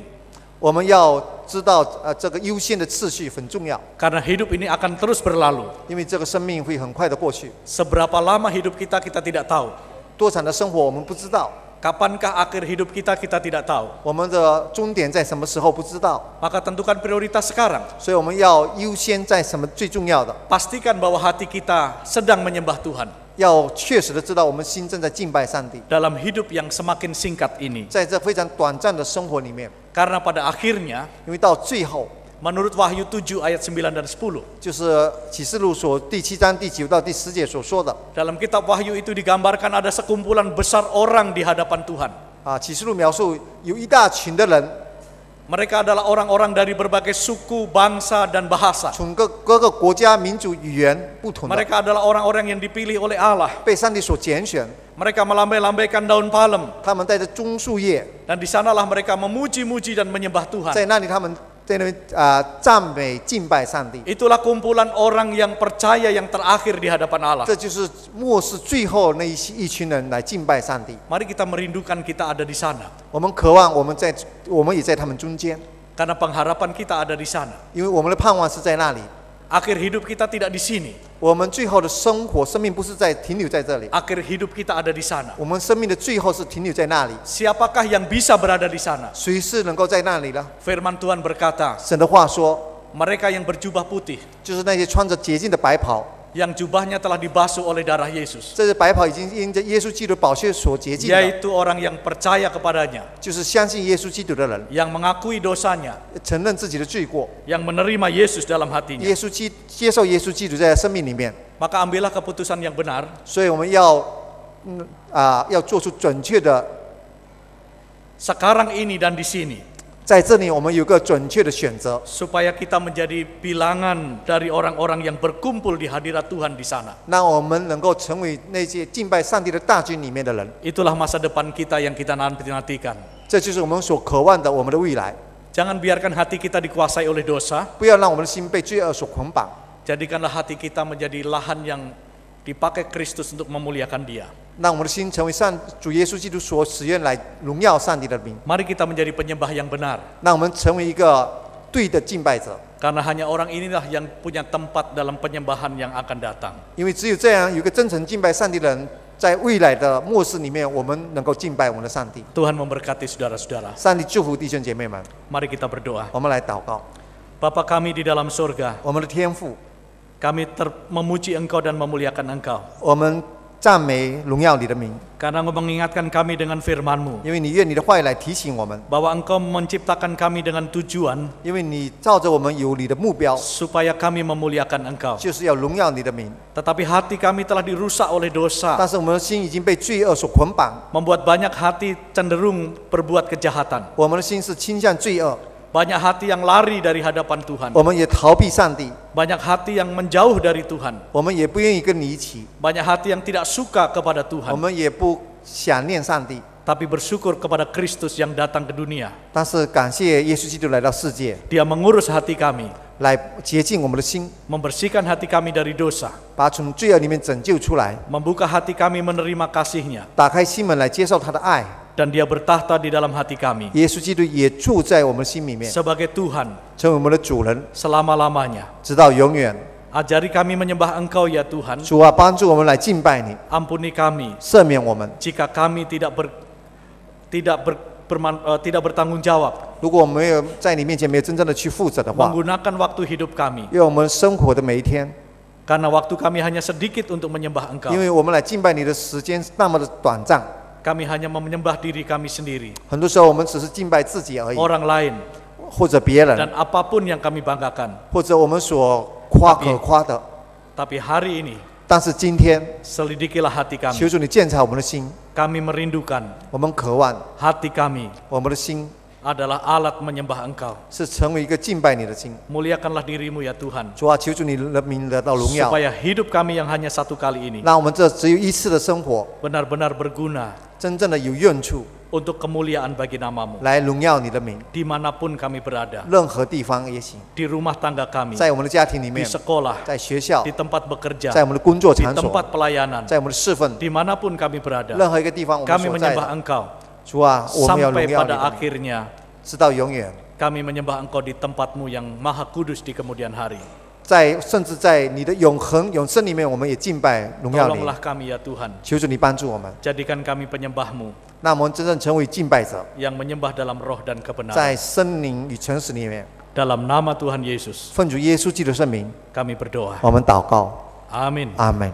我们要知道这个优先的次序很重要， karena hidup ini akan terus berlalu. 因为这个生命会很快的过去。 Seberapa lama hidup kita, kita tidak tahu. 多长的生活我们不知道， Kapankah akhir hidup kita, kita tidak tahu. 我们的终点在什么时候不知道， Maka tentukan prioritas sekarang. 所以我们要优先在什么最重要的， Pastikan bahwa hati kita sedang menyembah Tuhan 要确实的知道我们心正在敬拜上帝。 dalam hidup yang semakin singkat ini. 在这非常短暂的生活里面， Karena pada akhirnya, 因为到最后 menurut Wahyu 7 ayat 9 dan 10, 就是启示录所第7章第9到第10节所说的 dalam kitab Wahyu itu digambarkan ada sekumpulan besar orang di hadapan Tuhan. 启示录描述有一大群的人， Mereka adalah orang-orang dari berbagai suku, bangsa, dan bahasa. 从各个国家、民族、语言不同的， Mereka adalah orang-orang yang dipilih oleh Allah. 被上帝所拣选。 Mereka melambai-lambaikan daun palem, 他们带着棕树叶， dan di sanalah mereka memuji-muji dan menyembah Tuhan. 在那里他们在那边赞美敬拜上帝。 Itulah kumpulan orang yang percaya yang terakhir di hadapan Allah. 这就是末世最后那一群人来敬拜上帝。 Mari kita merindukan kita ada di sana. 我们渴望我们也在他们中间。Karena pengharapan kita ada di sana. 因为我们的盼望是在那里。 Akhir hidup kita tidak di sini. 我们最后的生活、生命不是停留在这里， Akhir hidup kita ada di sana. 我们生命的最后是停留在那里。 Siapakah yang bisa berada di sana? 谁是能够在那里呢？ Firman Tuhan berkata, 神的话说， mereka yang berjubah putih, 就是那些穿着洁净的白袍， yang jubahnya telah dibasuh oleh darah Yesus, 这些白袍已经因着耶稣基督的宝血所洁净的， yaitu orang yang percaya kepadanya, 就是相信耶稣基督的人， yang mengakui dosanya, 承认自己的罪过， yang menerima Yesus dalam hatinya. 接受耶稣基督在生命里面。 Maka ambillah keputusan yang benar, 所以我们要做出准确的， sekarang ini dan di sini, 在这里我们有个准确的选择， supaya kita menjadi bilangan dari orang-orang yang berkumpul di hadirat Tuhan di sana. 让我们能够成为那些敬拜上帝的大军里面的人。 Itulah masa depan kita yang kita nantikan. 这就是我们所渴望的我们的未来。 Jangan biarkan hati kita dikuasai oleh dosa. 不要让我们的心被罪恶所捆绑， Jadikanlah hati kita menjadi lahan yang dipakai Kristus untuk memuliakan Dia. 让我们的心成为主耶稣基督所使用来荣耀上帝的名。 Mari kita menjadi penyembah yang benar. 让我们成为一个对的敬拜者， Karena hanya orang inilah yang punya tempat dalam penyembahan yang akan datang. 因为只有这样有一个真诚敬拜上帝的人，在未来的末世里面，我们能够敬拜我们的上帝。 Tuhan memberkati saudara-saudara. 上帝祝福弟兄姐妹们， Mari kita berdoa. 我们来祷告。 Bapa kami di dalam surga, 我们的天父， kami memuji Engkau dan memuliakan Engkau. 我们赞美荣耀你的名， Karena Engkau mengingatkan kami dengan firman-Mu, 因为你愿你的话语来提醒我们， bahwa Engkau menciptakan kami dengan tujuan 因为你照着我们有你的目标， supaya kami memuliakan Engkau. 就是要荣耀你的名。 Tetapi hati kami telah dirusak oleh dosa, 但是我们的心已经被罪恶所捆绑， membuat banyak hati cenderung berbuat kejahatan. 我们的心是倾向罪恶， Banyak hati yang lari dari hadapan Tuhan. 我们也逃避上帝， Banyak hati yang menjauh dari Tuhan. 我们也不愿意跟你一起， Banyak hati yang tidak suka kepada 我 Tuhan, 们也不想念上帝。 tapi bersyukur kepada Kristus yang datang ke dunia. 但是感谢耶稣基督来到世界， Dia mengurus hati kami, 来洁净我们的心， membersihkan hati kami dari dosa, 把从罪恶里面拯救出来， membuka hati kami menerima kasih-Nya, 打开心门来接受他的爱。 dan Dia bertahta di dalam hati kami 耶稣基督也住在我们心里面， sebagai Tuhan 成为我们的主人， selama-lamanya. 直到永远。 Ajari kami menyembah Engkau ya Tuhan. 主啊，帮助我们来敬拜你， Ampuni kami 赦免我们。 jika kami tidak bertanggung jawab 如果我们没有在你面前没有真正的去负责的话， menggunakan waktu hidup kami, 因为我们生活的每一天， karena waktu kami hanya sedikit untuk menyembah Engkau. 因为我们来敬拜你的时间那么的短暂， Kami hanya menyembah diri kami sendiri, 很多时候我们只是敬拜自己而已， orang lain, 或者别人， dan apapun yang kami banggakan. 或者我们所可夸的。 Tapi hari ini, 但是今天， selidikilah hati 求 kami. 主你鉴察我们的心， Kami merindukan 我们渴望 hati kami 我们的心 adalah alat menyembah Engkau. 是成为一个敬拜你的心。 Muliakanlah dirimu ya Tuhan, 主啊，求主你的名得到荣耀， supaya hidup kami yang hanya satu kali ini 让我们这只有一次的生活， benar-benar berguna 真正的有用处， untuk kemuliaan bagi namamu. 来荣耀你的名。 Dimanapun kami berada, 任何地方也行， di rumah tangga kami, 在我们的家庭里 di 面， sekolah, 在学校 di，tempat 在 bekerja, 我们的工作 di 场所， tempat pelayanan, 在我们的侍奉， dimanapun kami berada, 任何一个地方我们 kami 所在 menyembah 的。 Engkau 主啊，我们要荣 sampai 耀你 pada 的名， akhirnya. 直到永远。 Kami menyembah Engkau di tempatmu yang maha kudus di kemudian hari. 甚至在你的永生里面，我们也敬拜荣耀你。 Tolonglah kami ya Tuhan. 求主你帮助我们， Jadikan kami penyembahmu 让我们真正成为敬拜者， yang menyembah dalam roh dan 在 kebenaran. 森林与诚实里面， Dalam nama Tuhan Yesus, 奉主耶稣基督的圣名， kami berdoa. 我们祷告， Amin. 阿门。